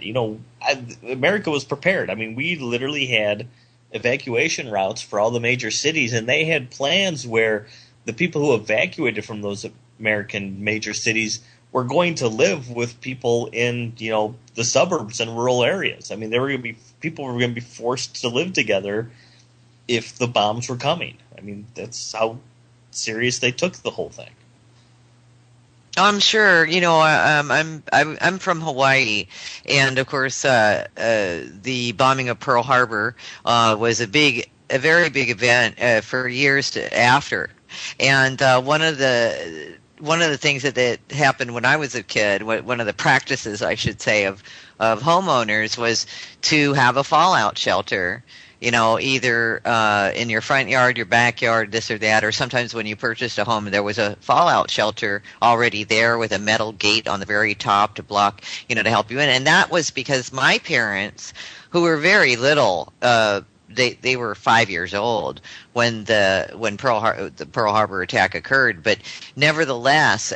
America was prepared. I mean, we literally had evacuation routes for all the major cities, and they had plans where the people who evacuated from those American major cities were going to live with people in, the suburbs and rural areas. I mean, people were going to be forced to live together if the bombs were coming. I mean, that's how serious they took the whole thing. I'm sure. I'm from Hawaii, and of course, the bombing of Pearl Harbor was a very big event for years after. And one of the things that happened when I was a kid, one of the practices, I should say, of homeowners was to have a fallout shelter. Either in your front yard, your backyard, this or that, or sometimes when you purchased a home, there was a fallout shelter already there with a metal gate on the very top to block, to help you in. And that was because my parents, who were very little, they were 5 years old when the Pearl Harbor attack occurred, but nevertheless,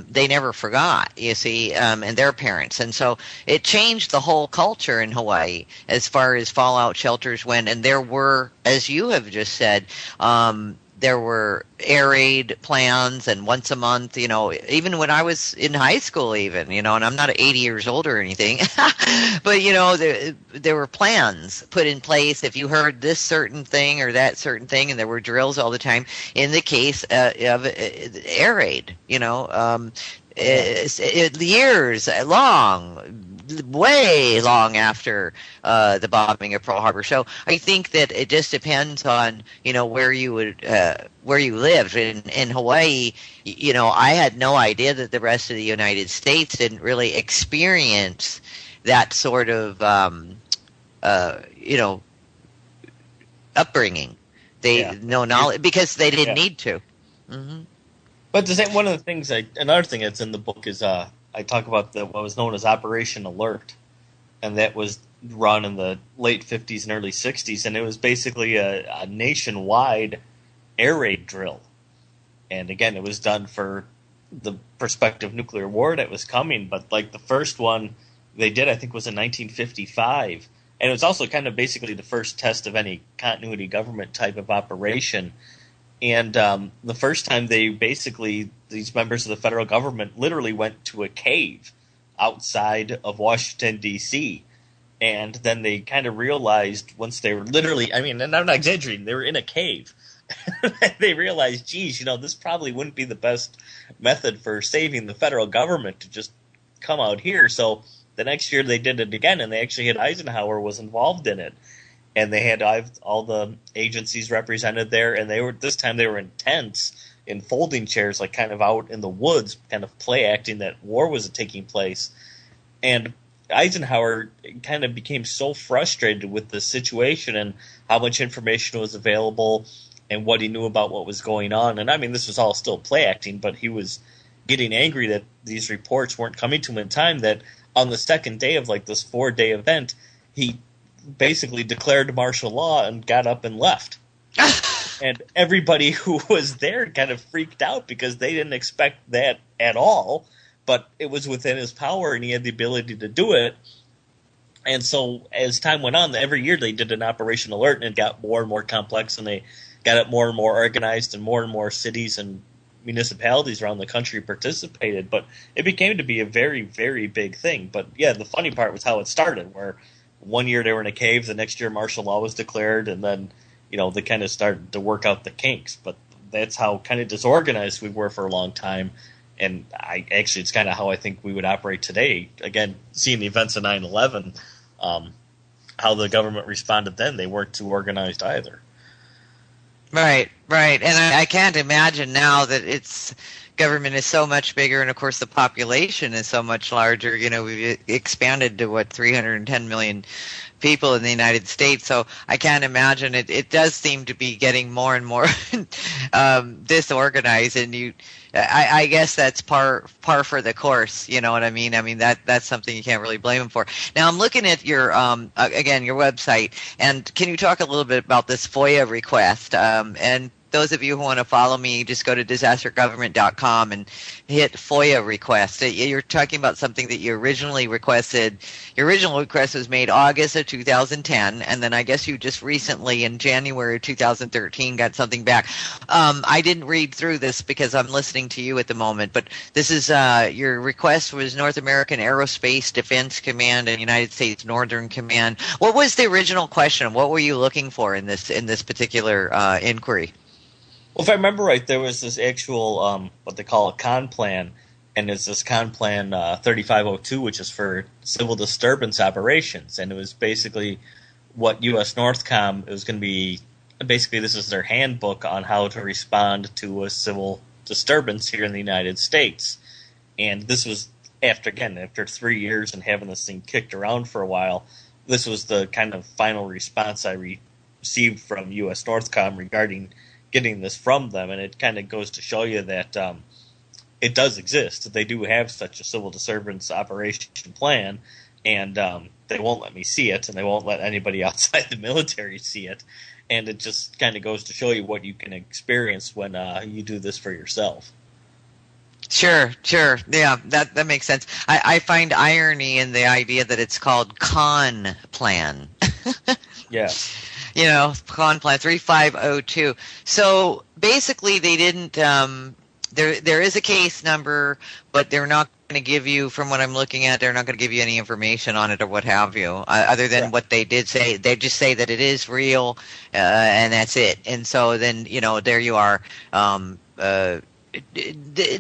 they never forgot, you see, and their parents. And so it changed the whole culture in Hawaii as far as fallout shelters went. And there were, as you have just said, there were air raid plans, and once a month, even when I was in high school even, and I'm not 80 years old or anything, but, there were plans put in place if you heard this certain thing or that certain thing, and there were drills all the time in the case of air raid, years long, way long after the bombing of Pearl Harbor. So I think that it just depends on where you lived. In Hawaii, I had no idea that the rest of the United States didn't really experience that sort of upbringing. They no knowledge because they didn't need to. Mm-hmm. But one of the things, another thing that's in the book is I talk about what was known as Operation Alert, and that was run in the late 50s and early 60s, and it was basically a nationwide air raid drill. And again, it was done for the prospective nuclear war that was coming, but like the first one they did, I think, was in 1955, and it was also kind of basically the first test of any continuity government type of operation. And the first time these members of the federal government literally went to a cave outside of Washington, D.C. And then they kind of realized once they were literally, and I'm not exaggerating, they were in a cave. They realized, geez, this probably wouldn't be the best method for saving the federal government to just come out here. So the next year they did it again, and they actually had Eisenhower was involved in it. And they had all the agencies represented there, and this time they were in tents, in folding chairs, like kind of out in the woods, kind of play acting that war was taking place. And Eisenhower kind of became so frustrated with the situation and how much information was available and what he knew about what was going on. And this was all still play acting, but he was getting angry that these reports weren't coming to him in time, that on the second day of like this 4-day event, he basically declared martial law and got up and left. And everybody who was there kind of freaked out because they didn't expect that at all, but it was within his power and he had the ability to do it. And so as time went on, every year they did an Operation Alert, and it got more and more complex, and they got it more and more organized, and more cities and municipalities around the country participated. But it became to be a very, very big thing. But yeah, the funny part was how it started, where one year they were in a cave, the next year martial law was declared, and then, they kind of started to work out the kinks. But that's how kind of disorganized we were for a long time. And it's kind of how I think we would operate today. Again, seeing the events of 9/11, how the government responded then, they weren't too organized either. Right. And I can't imagine now that government is so much bigger, and of course the population is so much larger. We've expanded to 310 million people in the United States. So I can't imagine it. It does seem to be getting more and more disorganized, and I guess that's par for the course. You know what I mean? I mean that's something you can't really blame them for. Now I'm looking at your again your website, and can you talk a little bit about this FOIA request? And those of you who want to follow me, just go to disastergovernment.com and hit FOIA request. You're talking about something that you originally requested. Your original request was made August of 2010, and then I guess you just recently in January of 2013 got something back. I didn't read through this because I'm listening to you at the moment, but this is your request was North American Aerospace Defense Command and United States Northern Command. What was the original question? What were you looking for in this particular inquiry? Well, if I remember right, there was this actual, what they call a con plan, and it's this con plan 3502, which is for civil disturbance operations, and it was basically what U.S. Northcom, it was going to be, basically this is their handbook on how to respond to a civil disturbance here in the United States. And this was after 3 years and having this thing kicked around for a while, this was the kind of final response I received from U.S. Northcom regarding getting this from them, and it kind of goes to show you that it does exist. They do have such a civil disturbance operation plan, and they won't let me see it, and they won't let anybody outside the military see it, and it just kind of goes to show you what you can experience when you do this for yourself. Sure. Yeah, that makes sense. I find irony in the idea that it's called con plan. Yeah. You know, con plan 3502. So basically they didn't, there is a case number, but they're not going to give you, from what I'm looking at, they're not going to give you any information on it or what have you, other than what they did say. They just say that it is real, and that's it. And so then, you know, there you are.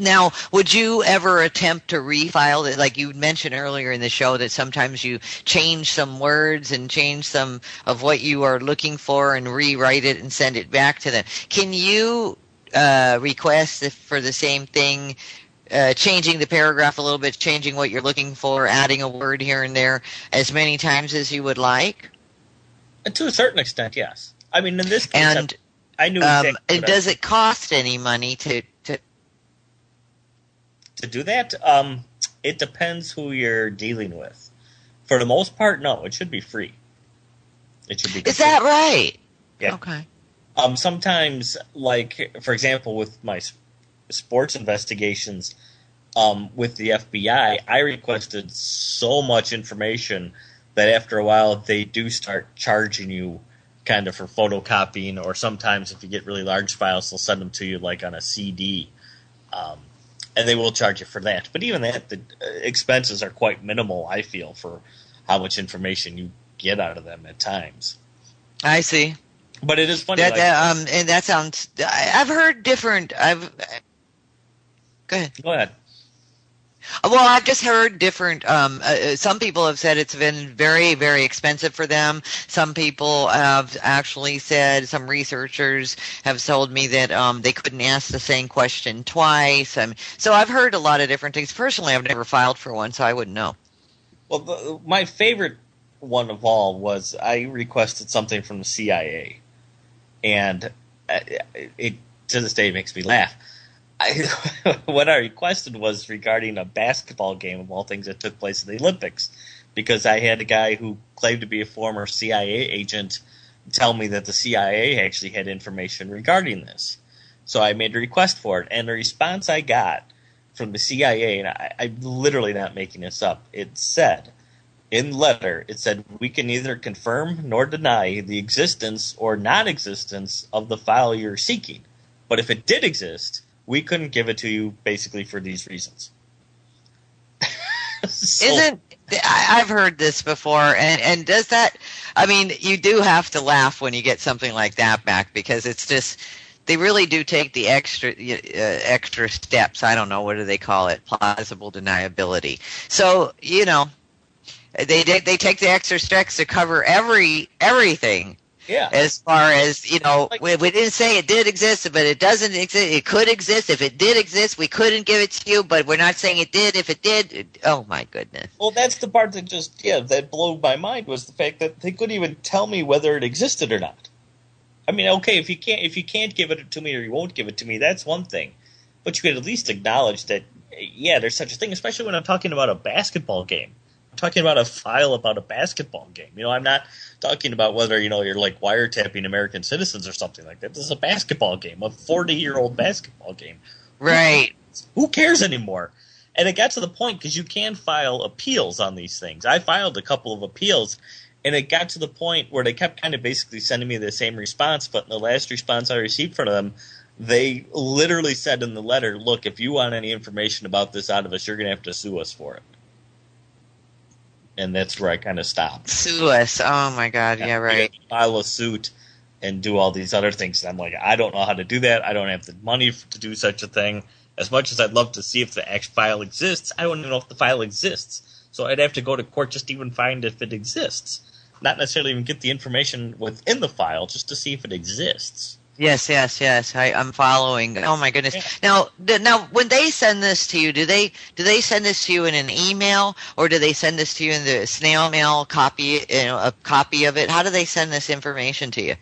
Now, would you ever attempt to refile it? Like you mentioned earlier in the show that sometimes you change some words and change some of what you are looking for and rewrite it and send it back to them. Can you request for the same thing, changing the paragraph a little bit, changing what you're looking for, adding a word here and there as many times as you would like? To a certain extent, yes. I mean, in this case, I knew exactly and does it cost any money to do that? It depends who you're dealing with. For the most part, no. It should be free. It should be. Is that right? Yeah. Okay. Sometimes, like for example, with my sports investigations, with the FBI, I requested so much information that after a while they do start charging you kind of for photocopying, or sometimes if you get really large files, they'll send them to you like on a CD. And they will charge you for that. But even that, the expenses are quite minimal, I feel, for how much information you get out of them at times. I see. But it is funny. And that sounds. I've heard different. Go ahead. Go ahead. Well, I've just heard different. Some people have said it's been very, very expensive for them. Some people have actually said, some researchers have told me that they couldn't ask the same question twice. So I've heard a lot of different things. Personally, I've never filed for one, so I wouldn't know. Well, my favorite one of all was I requested something from the CIA, and it to this day makes me laugh. What I requested was regarding a basketball game, of all things, that took place in the Olympics, because I had a guy who claimed to be a former CIA agent tell me that the CIA actually had information regarding this. So I made a request for it, and the response I got from the CIA, and I'm literally not making this up, it said, in letter, it said, "We can neither confirm nor deny the existence or non-existence of the file you're seeking. But if it did exist, we couldn't give it to you basically for these reasons." I've heard this before, and does that, I mean, you do have to laugh when you get something like that back, because it's just, they really do take the extra steps. I don't know, what do they call it? Plausible deniability. So, you know, they take the extra steps to cover everything. Yeah. As far as, you know, we didn't say it did exist, but it doesn't exist. It could exist. If it did exist, we couldn't give it to you, but we're not saying it did. If it did, oh my goodness. Well, that's the part that that blew my mind, was the fact that they couldn't even tell me whether it existed or not. I mean, okay, if you can't give it to me or you won't give it to me, that's one thing. but you could at least acknowledge that, yeah, there's such a thing, especially when I'm talking about a basketball game. I'm talking about a file about a basketball game. I'm not talking about whether, you're like wiretapping American citizens or something like that. This is a basketball game, a 40-year-old basketball game. Right. Who cares anymore? And it got to the point, because you can file appeals on these things. I filed a couple of appeals, and it got to the point where they kept kind of basically sending me the same response, but in the last response I received from them, they literally said in the letter, look, if you want any information about this out of us, you're going to have to sue us for it. And that's where I kind of stopped. Sue us. Oh, my God. Yeah, right. File a suit and do all these other things. And I'm like, I don't know how to do that. I don't have the money to do such a thing. As much as I'd love to see if the actual file exists, I don't even know if the file exists. So I'd have to go to court just to even find if it exists. Not necessarily even get the information within the file, just to see if it exists. Yes. I'm following. Oh my goodness. Yeah. Now, when they send this to you, do they send this to you in an email, or do they send this to you in the snail mail copy, a copy of it? How do they send this information to you?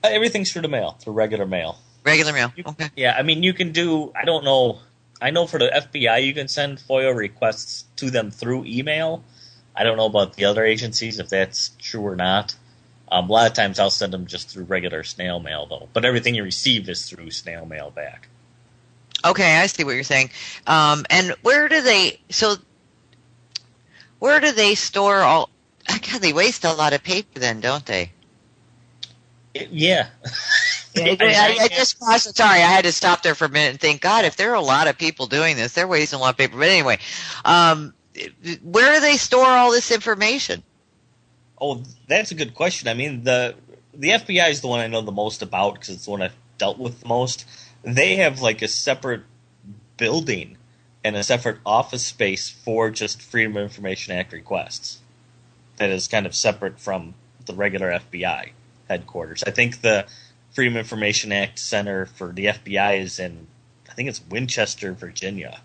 Everything's through the mail, through regular mail. Regular mail. Okay. Yeah, I mean, you can do. I don't know. I know for the FBI, you can send FOIA requests to them through email. I don't know about the other agencies, if that's true or not. A lot of times I'll send them just through regular snail mail, though. But everything you receive is through snail mail back. Okay, I see what you're saying. And where do they store all? God, they waste a lot of paper then, don't they? Yeah. I just sorry, I had to stop there for a minute and think, God, if there are a lot of people doing this, they're wasting a lot of paper. But anyway, where do they store all this information? Oh, that's a good question. I mean, the FBI is the one I know the most about, because it's the one I've dealt with the most. They have like a separate building and a separate office space for just Freedom of Information Act requests. That is kind of separate from the regular FBI headquarters. I think the Freedom of Information Act Center for the FBI is in, I think it's Winchester, Virginia.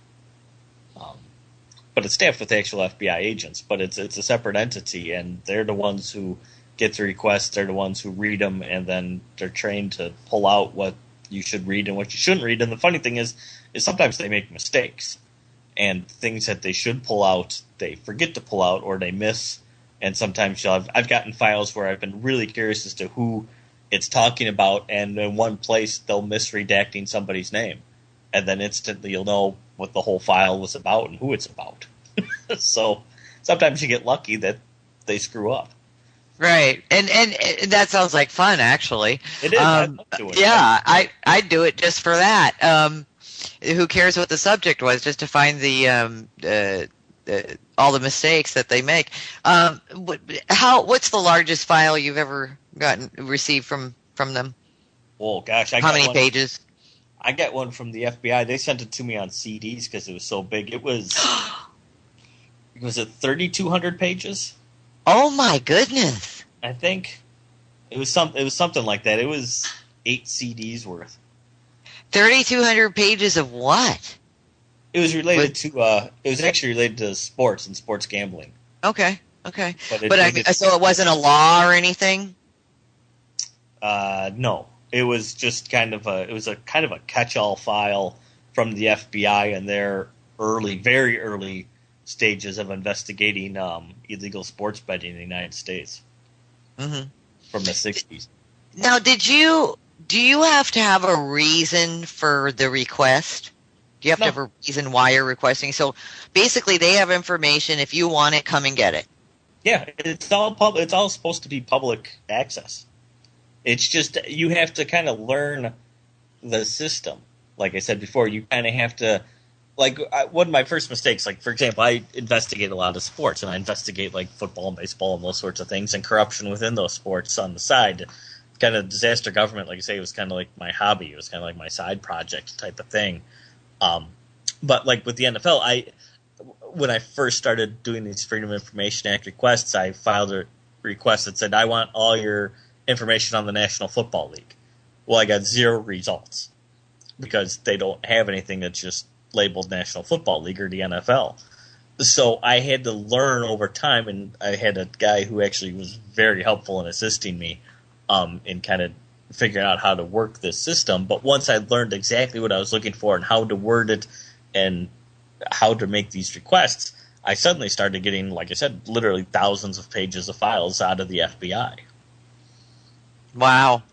But it's staffed with actual FBI agents, but it's a separate entity, and they're the ones who get the requests, they're the ones who read them, and then they're trained to pull out what you should read and what you shouldn't read. And the funny thing is sometimes they make mistakes, and things that they should pull out, they forget to pull out, or they miss. And sometimes I've gotten files where I've been really curious as to who it's talking about, and in one place they'll miss redacting somebody's name, and then instantly you'll know what the whole file was about and who it's about. So sometimes you get lucky that they screw up. Right, and that sounds like fun, actually. It is. Yeah, I'd do it just for that. Who cares what the subject was, just to find the all the mistakes that they make. What's the largest file you've ever received from them? Oh gosh, how many pages? I got one from the FBI. They sent it to me on CDs because it was so big. It was 3,200 pages? Oh my goodness! I think it was something like that. It was 8 CDs worth. 3,200 pages of what? It was related to. It was actually related to sports and sports gambling. Okay. But I mean, so it wasn't a law or anything? No. It was just kind of a catch-all file from the FBI in their very early stages of investigating illegal sports betting in the United States from the 60s. Now, do you have to have a reason for the request? Do you have to have a reason why you're requesting? So basically, they have information. If you want it, come and get it. Yeah, it's all supposed to be public access. It's just you have to kind of learn the system. Like I said before, you kind of have to. One of my first mistakes, like, for example, I investigate a lot of sports, and I investigate, like, football and baseball and those sorts of things, and corruption within those sports on the side. Kind of disaster government, like I say, it was kind of like my hobby. It was kind of like my side project type of thing. But, like, with the NFL, when I first started doing these Freedom of Information Act requests, I filed a request that said, I want all your information on the National Football League. Well, I got 0 results because they don't have anything that's just labeled National Football League or the NFL. So I had to learn over time, and I had a guy who actually was very helpful in assisting me in kind of figuring out how to work this system. But once I learned exactly what I was looking for and how to word it and how to make these requests, I suddenly started getting, like I said, literally thousands of pages of files out of the FBI. Wow.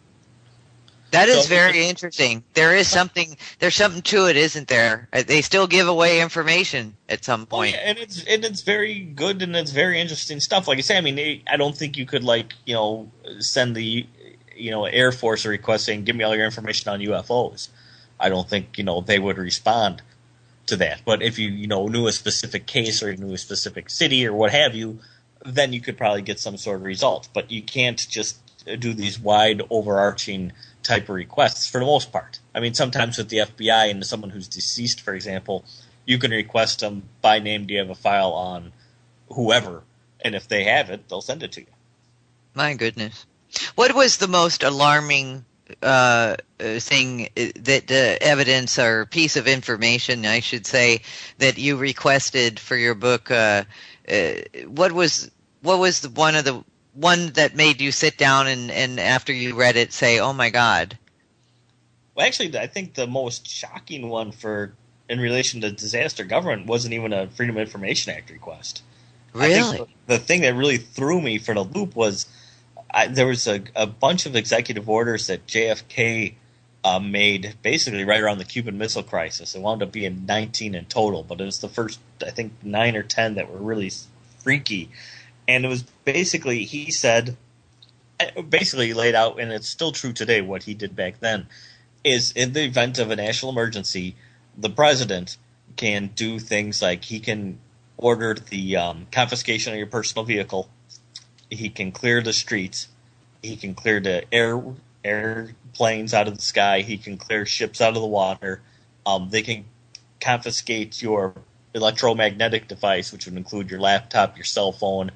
That is very interesting. There's something to it, isn't there? They still give away information at some point. Oh, yeah, and it's very good and it's very interesting stuff. Like I say, I mean, I don't think you could send the Air Force a request saying, "Give me all your information on UFOs." I don't think they would respond to that. But if you knew a specific case or you knew a specific city or what have you, then you could probably get some sort of result. But you can't just do these wide, overarching type of requests for the most part. I mean, sometimes with the FBI and someone who's deceased, for example, you can request them by name. Do you have a file on whoever? And if they have it, they'll send it to you. My goodness. What was the most alarming thing that evidence or piece of information, I should say, that you requested for your book? What was the one that made you sit down and after you read it say, "Oh my God"? Well, actually, I think the most shocking one in relation to disaster government wasn't even a Freedom of Information Act request. Really? I think the thing that really threw me for the loop was there was a bunch of executive orders that JFK made basically right around the Cuban Missile Crisis. It wound up being 19 in total, but it was the first, I think, 9 or 10 that were really freaky. And it was basically, he said, basically laid out, and it's still true today, what he did back then, is in the event of a national emergency, the president can do things like he can order the confiscation of your personal vehicle, he can clear the streets, he can clear the airplanes out of the sky, he can clear ships out of the water, they can confiscate your electromagnetic device, which would include your laptop, your cell phone,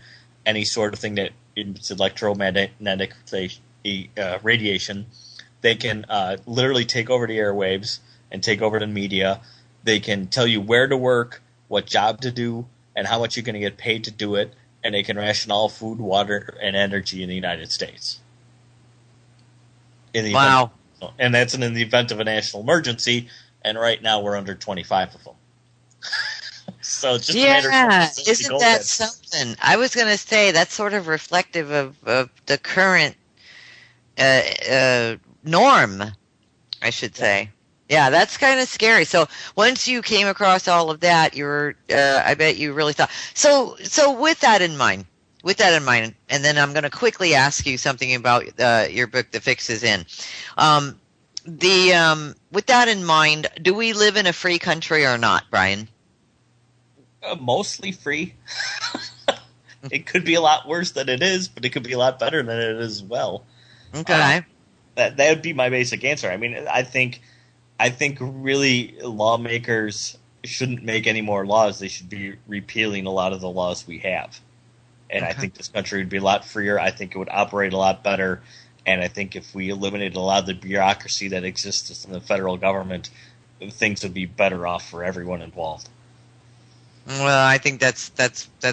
any sort of thing that emits electromagnetic radiation. They can literally take over the airwaves and take over the media. They can tell you where to work, what job to do, and how much you're going to get paid to do it. And they can ration all food, water, and energy in the United States. Wow. And that's in the event of a national emergency. And right now we're under 25 of them. So it's just a matter of isn't that something? I was going to say that's sort of reflective of the current norm, I should say. Yeah, that's kind of scary. So once you came across all of that, I bet you really thought. So with that in mind, and then I'm going to quickly ask you something about your book, The Fix Is In. With that in mind, do we live in a free country or not, Brian? Mostly free. It could be a lot worse than it is, but it could be a lot better than it is as well. Okay. That would be my basic answer. I mean, I think really lawmakers shouldn't make any more laws. They should be repealing a lot of the laws we have. And I think this country would be a lot freer. I think it would operate a lot better. And I think if we eliminated a lot of the bureaucracy that exists in the federal government, things would be better off for everyone involved. Well, I think that's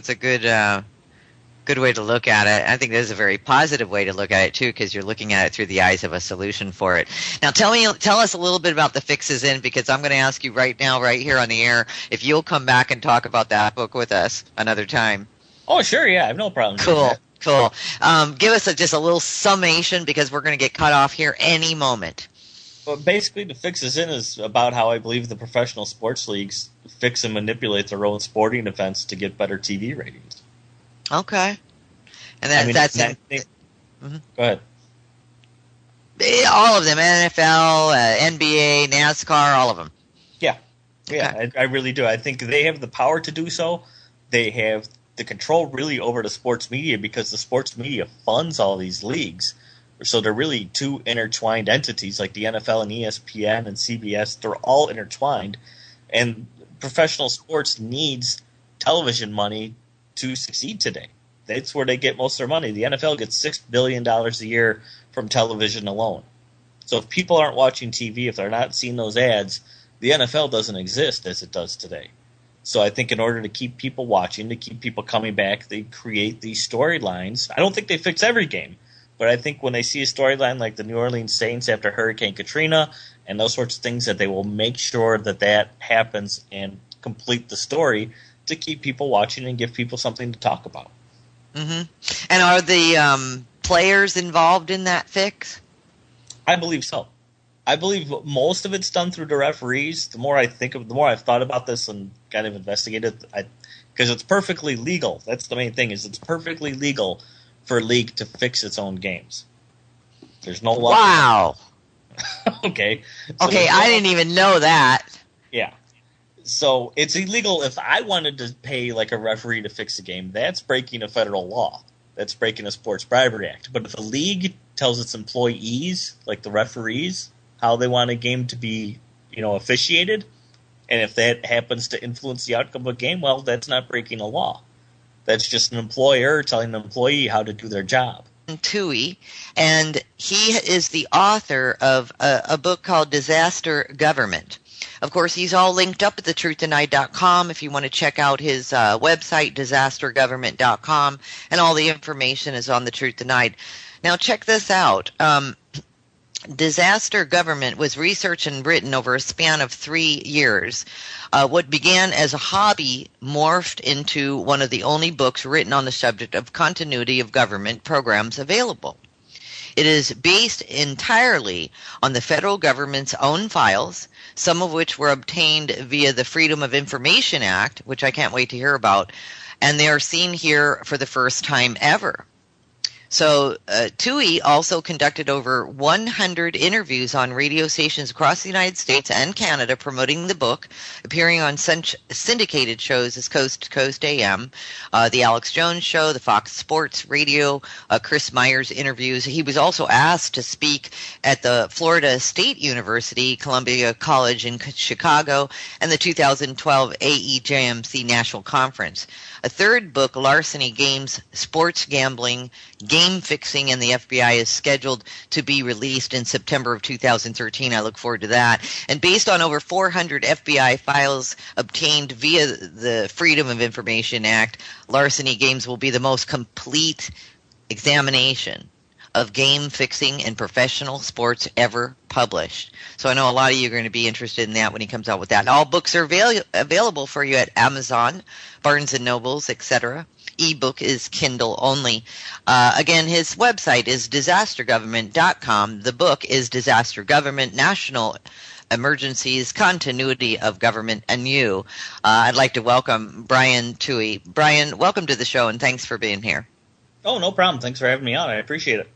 a good way to look at it. I think there's a very positive way to look at it too, because you're looking at it through the eyes of a solution for it. Now, tell us a little bit about The Fix Is In, because I'm going to ask you right now, right here on the air, if you'll come back and talk about that book with us another time. Oh, sure, yeah, I have no problem. Cool. Give us just a little summation, because we're going to get cut off here any moment. Well, basically, The Fix Is In is about how I believe the professional sports leagues fix and manipulate their own sporting events to get better TV ratings. Okay. And Go ahead. All of them, NFL, NBA, NASCAR, all of them. Yeah. Okay. I really do. I think they have the power to do so. They have the control really over the sports media, because the sports media funds all these leagues. So they're really two intertwined entities, like the NFL and ESPN and CBS. They're all intertwined. And professional sports needs television money to succeed today. That's where they get most of their money. The NFL gets $6 billion a year from television alone. So if people aren't watching TV, if they're not seeing those ads, the NFL doesn't exist as it does today. So I think in order to keep people watching, to keep people coming back, they create these storylines. I don't think they fix every game, But I think when they see a storyline like the New Orleans Saints after Hurricane Katrina and those sorts of things, that they will make sure that that happens and complete the story to keep people watching and give people something to talk about. Mm-hmm. And are the players involved in that fix? I believe so. I believe most of it's done through the referees. The more I think of, the more I've thought about this and kind of investigated, because it's perfectly legal. That's the main thing, is it's perfectly legal for a league to fix its own games. There's no law. Wow. Okay. Okay, I didn't even know that. Yeah. So it's illegal if I wanted to pay like a referee to fix a game. That's breaking a federal law. That's breaking a Sports Bribery Act. But if a league tells its employees, like the referees, how they want a game to be, officiated, and if that happens to influence the outcome of a game, well, that's not breaking a law. That's just an employer telling an employee how to do their job. Tuohy, and he is the author of a book called Disaster Government. Of course, he's all linked up at thetruthDenied.com if you want to check out his website, disastergovernment.com, and all the information is on The Truth Denied. Now, check this out. Disaster Government was researched and written over a span of 3 years. What began as a hobby morphed into one of the only books written on the subject of continuity of government programs available. It is based entirely on the federal government's own files, some of which were obtained via the Freedom of Information Act, which I can't wait to hear about, and they are seen here for the first time ever. So Tuohy also conducted over 100 interviews on radio stations across the United States and Canada promoting the book, appearing on syndicated shows as Coast to Coast AM, The Alex Jones Show, the Fox Sports Radio, Chris Meyer's interviews. He was also asked to speak at the Florida State University, Columbia College in Chicago, and the 2012 AEJMC National Conference. A third book, Larceny Games, Sports Gambling, Game Fixing, and the FBI, is scheduled to be released in September of 2013. I look forward to that. And based on over 400 FBI files obtained via the Freedom of Information Act, Larceny Games will be the most complete examination of game fixing in professional sports ever published. So I know a lot of you are going to be interested in that when he comes out with that. And all books are available for you at Amazon, Barnes & Nobles, etc. Ebook is Kindle only. Again, his website is disastergovernment.com. The book is Disaster Government, National Emergencies, Continuity of Government, and You. I'd like to welcome Brian Tuohy. Brian, welcome to the show, and thanks for being here. Oh, no problem. Thanks for having me on. I appreciate it.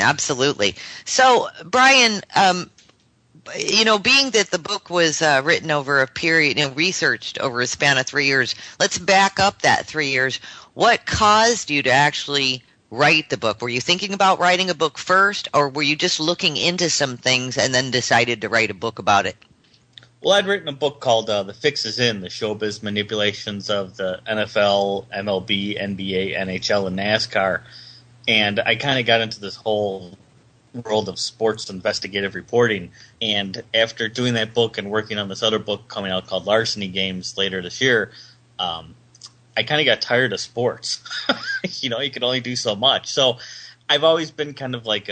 Absolutely. So, Brian, being that the book was written over a period, researched over a span of 3 years, let's back up that 3 years. What caused you to actually write the book? Were you thinking about writing a book first, or were you just looking into some things and then decided to write a book about it? Well, I'd written a book called The Fix Is In, the showbiz manipulations of the NFL, MLB, NBA, NHL, and NASCAR. And I kind of got into this whole world of sports investigative reporting. And after doing that book and working on this other book coming out called Larceny Games later this year, I kind of got tired of sports. You can only do so much. So I've always been kind of like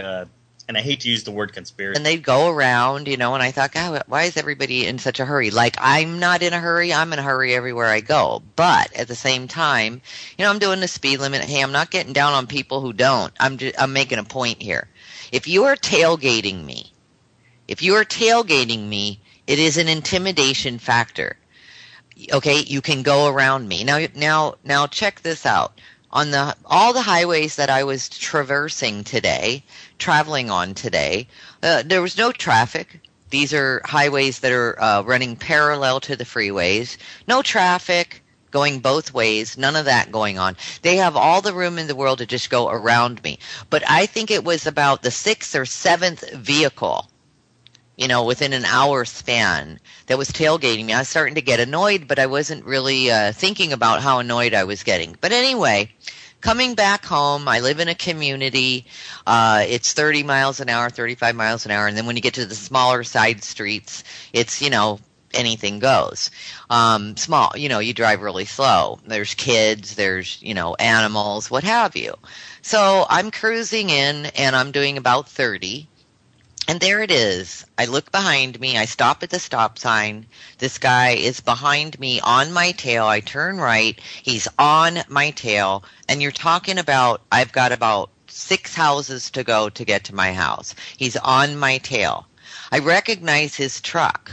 and I hate to use the word conspiracy. And they'd go around, and I thought, God, why is everybody in such a hurry? Like, I'm not in a hurry. I'm in a hurry everywhere I go. But at the same time, I'm doing the speed limit. Hey, I'm not getting down on people who don't. I'm making a point here. If you are tailgating me, it is an intimidation factor. Okay, you can go around me. Now check this out. On all the highways that I was traveling on today, there was no traffic. These are highways that are running parallel to the freeways. No traffic going both ways, none of that going on. They have all the room in the world to just go around me. But I think it was about the 6th or 7th vehicle, within an hour span that was tailgating me. I was starting to get annoyed, but I wasn't really thinking about how annoyed I was getting. But anyway, coming back home, I live in a community. It's 30 miles an hour, 35 miles an hour. And then when you get to the smaller side streets, it's, anything goes. Small, you drive really slow. There's kids, there's, animals, what have you. So I'm cruising in and I'm doing about 30. And there it is. I look behind me. I stop at the stop sign. This guy is behind me on my tail. I turn right. He's on my tail. And you're talking about, I've got about 6 houses to go to get to my house. He's on my tail. I recognize his truck.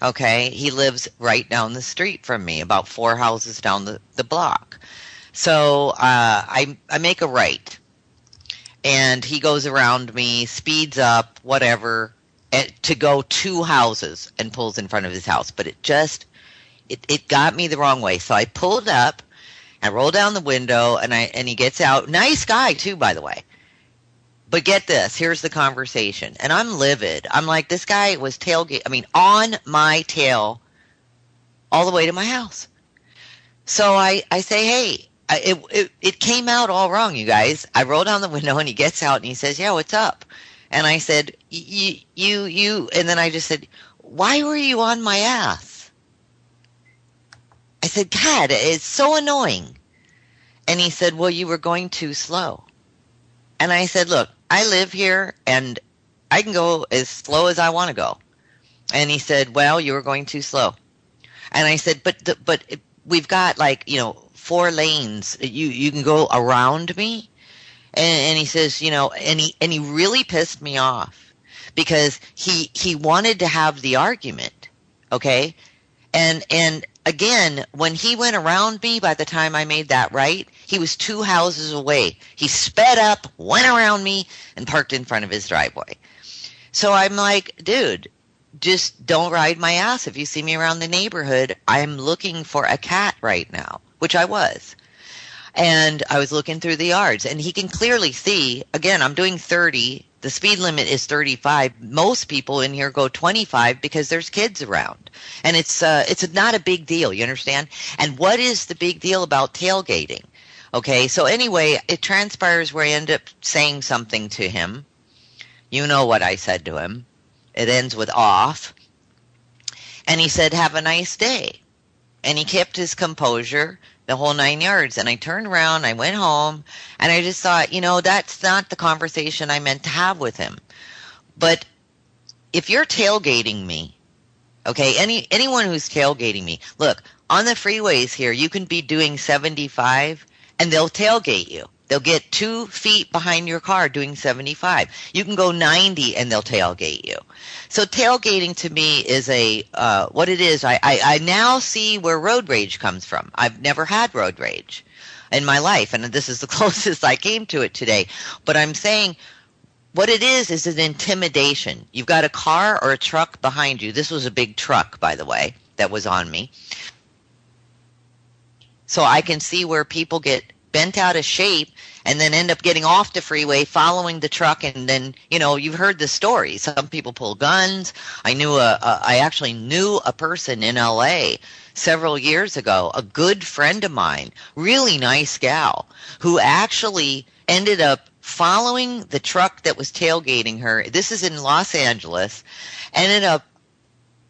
Okay. He lives right down the street from me, about 4 houses down the block. So I make a right. And he goes around me, speeds up, whatever, to go 2 houses and pulls in front of his house. But it got me the wrong way. So I pulled up, I roll down the window, and he gets out. Nice guy, too, by the way. But get this, here's the conversation. And I'm livid. I'm like, this guy was on my tail all the way to my house. So I say, hey. It came out all wrong, you guys. I roll down the window and he gets out and he says, yeah, what's up? And I said, you, and then I just said, why were you on my ass? I said, God, it's so annoying. And he said, well, you were going too slow. And I said, look, I live here and I can go as slow as I want to go. And he said, well, you were going too slow. And I said, but we've got 4 lanes. You can go around me. And he says, and he really pissed me off because he wanted to have the argument. Okay. And again, when he went around me, by the time I made that right, he was 2 houses away. He sped up, went around me, and parked in front of his driveway. So I'm like, dude, just don't ride my ass. If you see me around the neighborhood, I'm looking for a cat right now, which I was. And I was looking through the yards, and he can clearly see, again, I'm doing 30. The speed limit is 35. Most people in here go 25 because there's kids around. And it's not a big deal, you understand? And what is the big deal about tailgating? Okay, so anyway, it transpires where I end up saying something to him. You know what I said to him. It ends with off. And he said, have a nice day. And he kept his composure the whole 9 yards. And I turned around, I went home, and I just thought, that's not the conversation I meant to have with him. But if you're tailgating me, okay, anyone who's tailgating me, look, on the freeways here, you can be doing 75 and they'll tailgate you. They'll get 2 feet behind your car doing 75. You can go 90 and they'll tailgate you. So tailgating to me is what it is. I now see where road rage comes from. I've never had road rage in my life, and this is the closest I came to it today. But I'm saying what it is an intimidation. You've got a car or a truck behind you. This was a big truck, by the way, that was on me. So I can see where people get bent out of shape and then end up getting off the freeway following the truck. And then, you've heard the story. Some people pull guns. I actually knew a person in LA several years ago, a good friend of mine, really nice gal, who actually ended up following the truck that was tailgating her. This is in Los Angeles. Ended up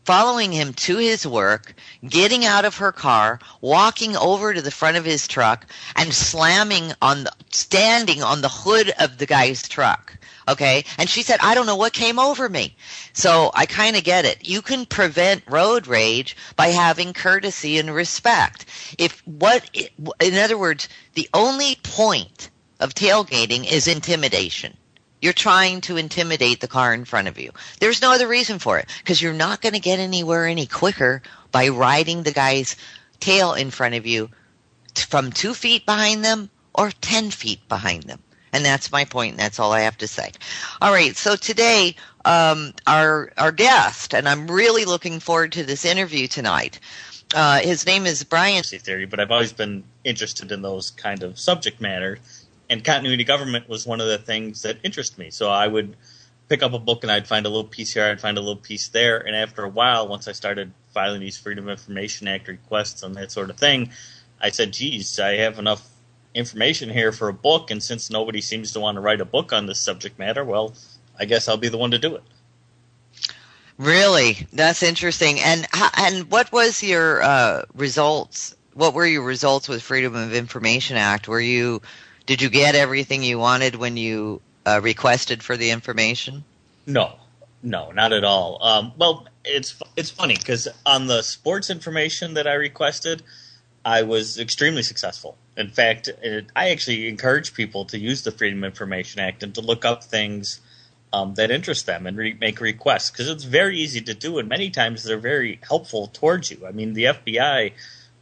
following him to his work, getting out of her car, walking over to the front of his truck, and standing on the hood of the guy's truck. Okay? And she said, I don't know what came over me. So I kind of get it. You can prevent road rage by having courtesy and respect. In other words, the only point of tailgating is intimidation. You're trying to intimidate the car in front of you. There's no other reason for it, because you're not going to get anywhere any quicker by riding the guy's tail in front of you from 2 feet behind them or 10 feet behind them. And that's my point, and that's all I have to say. All right, so today, our guest, and I'm really looking forward to this interview tonight. His name is Brian. Theory, but I've always been interested in those kind of subject matter. And continuity government was one of the things that interested me. So I would pick up a book and I'd find a little piece here, I'd find a little piece there. And after a while, once I started filing these Freedom of Information Act requests and that sort of thing, I said, geez, I have enough information here for a book. And since nobody seems to want to write a book on this subject matter, well, I guess I'll be the one to do it. Really, that's interesting. And what was your results? What were your results with Freedom of Information Act? Did you get everything you wanted when you requested for the information? No, no, not at all. Well, it's funny because on the sports information that I requested, I was extremely successful. In fact, I actually encourage people to use the Freedom of Information Act and to look up things that interest them and make requests, because it's very easy to do, and many times they're very helpful towards you. I mean, the FBI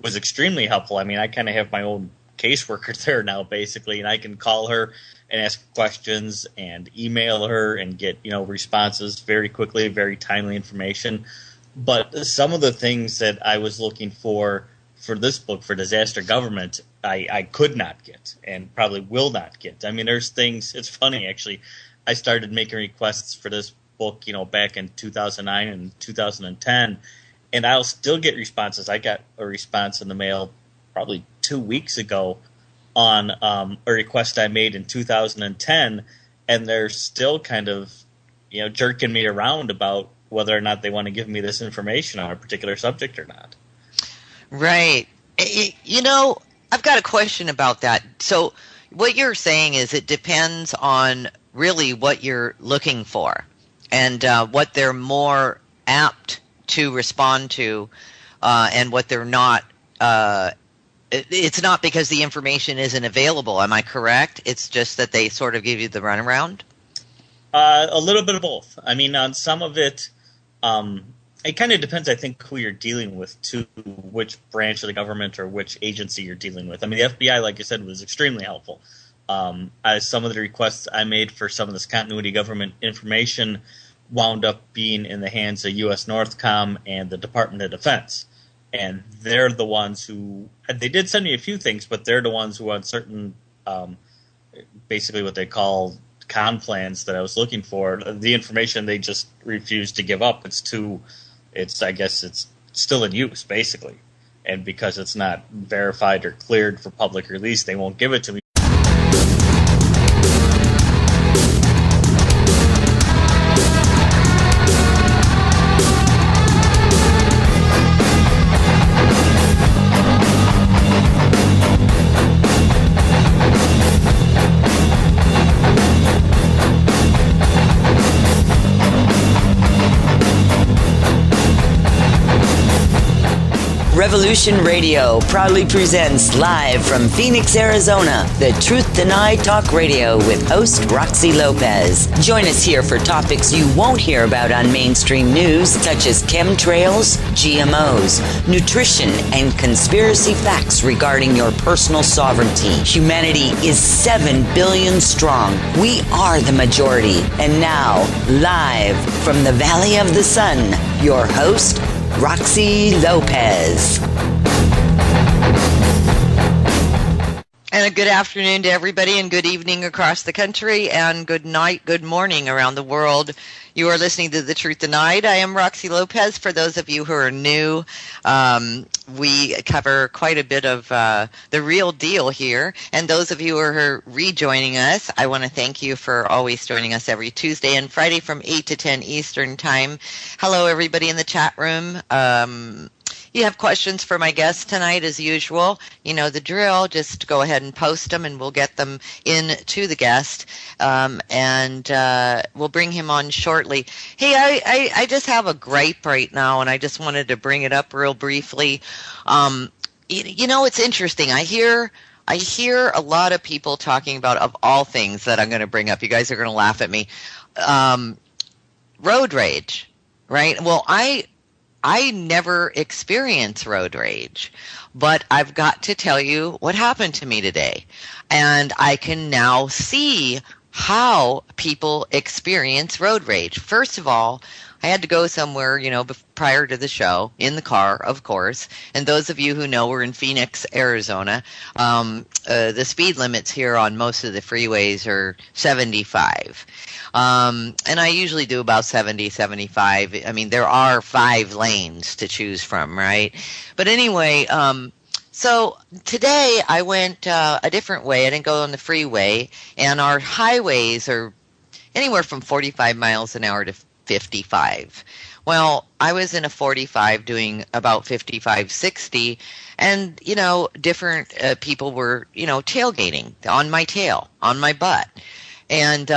was extremely helpful. I mean, I kind of have my own caseworker there now, basically, and I can call her and ask questions and email her and get responses very quickly, very timely information. But some of the things that I was looking for this book, for disaster government, I could not get and probably will not get. I mean, there's things. It's funny, actually. I started making requests for this book, back in 2009 and 2010, and I'll still get responses. I got a response in the mail probably 2 weeks ago on a request I made in 2010, and they're still kind of, jerking me around about whether or not they want to give me this information on a particular subject or not. Right. I've got a question about that. So what you're saying is it depends on really what you're looking for and what they're more apt to respond to and what they're not. It's not because the information isn't available. Am I correct? It's just that they sort of give you the runaround? A little bit of both. I mean, on some of it, it kind of depends, I think, who you're dealing with, to which branch of the government or which agency you're dealing with. I mean, the FBI, like I said, was extremely helpful. As some of the requests I made for some of this continuity government information wound up being in the hands of U.S. Northcom and the Department of Defense. And they're the ones who – they did send me a few things, but they're the ones who on certain basically what they call con plans that I was looking for, the information they just refused to give up. I guess it's still in use, basically. And because it's not verified or cleared for public release, they won't give it to me. Revolution Radio proudly presents live from Phoenix, Arizona, the Truth Denied Talk Radio with host Roxy Lopez. Join us here for topics you won't hear about on mainstream news, such as chemtrails, GMOs, nutrition, and conspiracy facts regarding your personal sovereignty. Humanity is 7 billion strong. We are the majority. And now, live from the Valley of the Sun, your host, Roxy Lopez. And a good afternoon to everybody, and good evening across the country, and good night, good morning around the world. You are listening to The Truth Denied. I am Roxy Lopez. For those of you who are new, we cover quite a bit of the real deal here. And those of you who are rejoining us, I want to thank you for always joining us every Tuesday and Friday from 8 to 10 Eastern Time. Hello, everybody in the chat room. You have questions for my guest tonight, as usual. You know the drill. Just go ahead and post them, and we'll get them in to the guest, and we'll bring him on shortly. Hey, I just have a gripe right now, and I just wanted to bring it up real briefly. It's interesting. I hear a lot of people talking about, of all things that I'm going to bring up, you guys are going to laugh at me, road rage, right? Well, I never experience road rage, but I've got to tell you what happened to me today. And I can now see how people experience road rage. First of all, I had to go somewhere, prior to the show, in the car, of course. And those of you who know, we're in Phoenix, Arizona. The speed limits here on most of the freeways are 75. And I usually do about 70, 75. I mean, there are 5 lanes to choose from, right? But anyway, so today I went a different way. I didn't go on the freeway. And our highways are anywhere from 45 miles an hour to 55. Well, I was in a 45 doing about 55, 60, and, different people were, tailgating on my tail, on my butt. And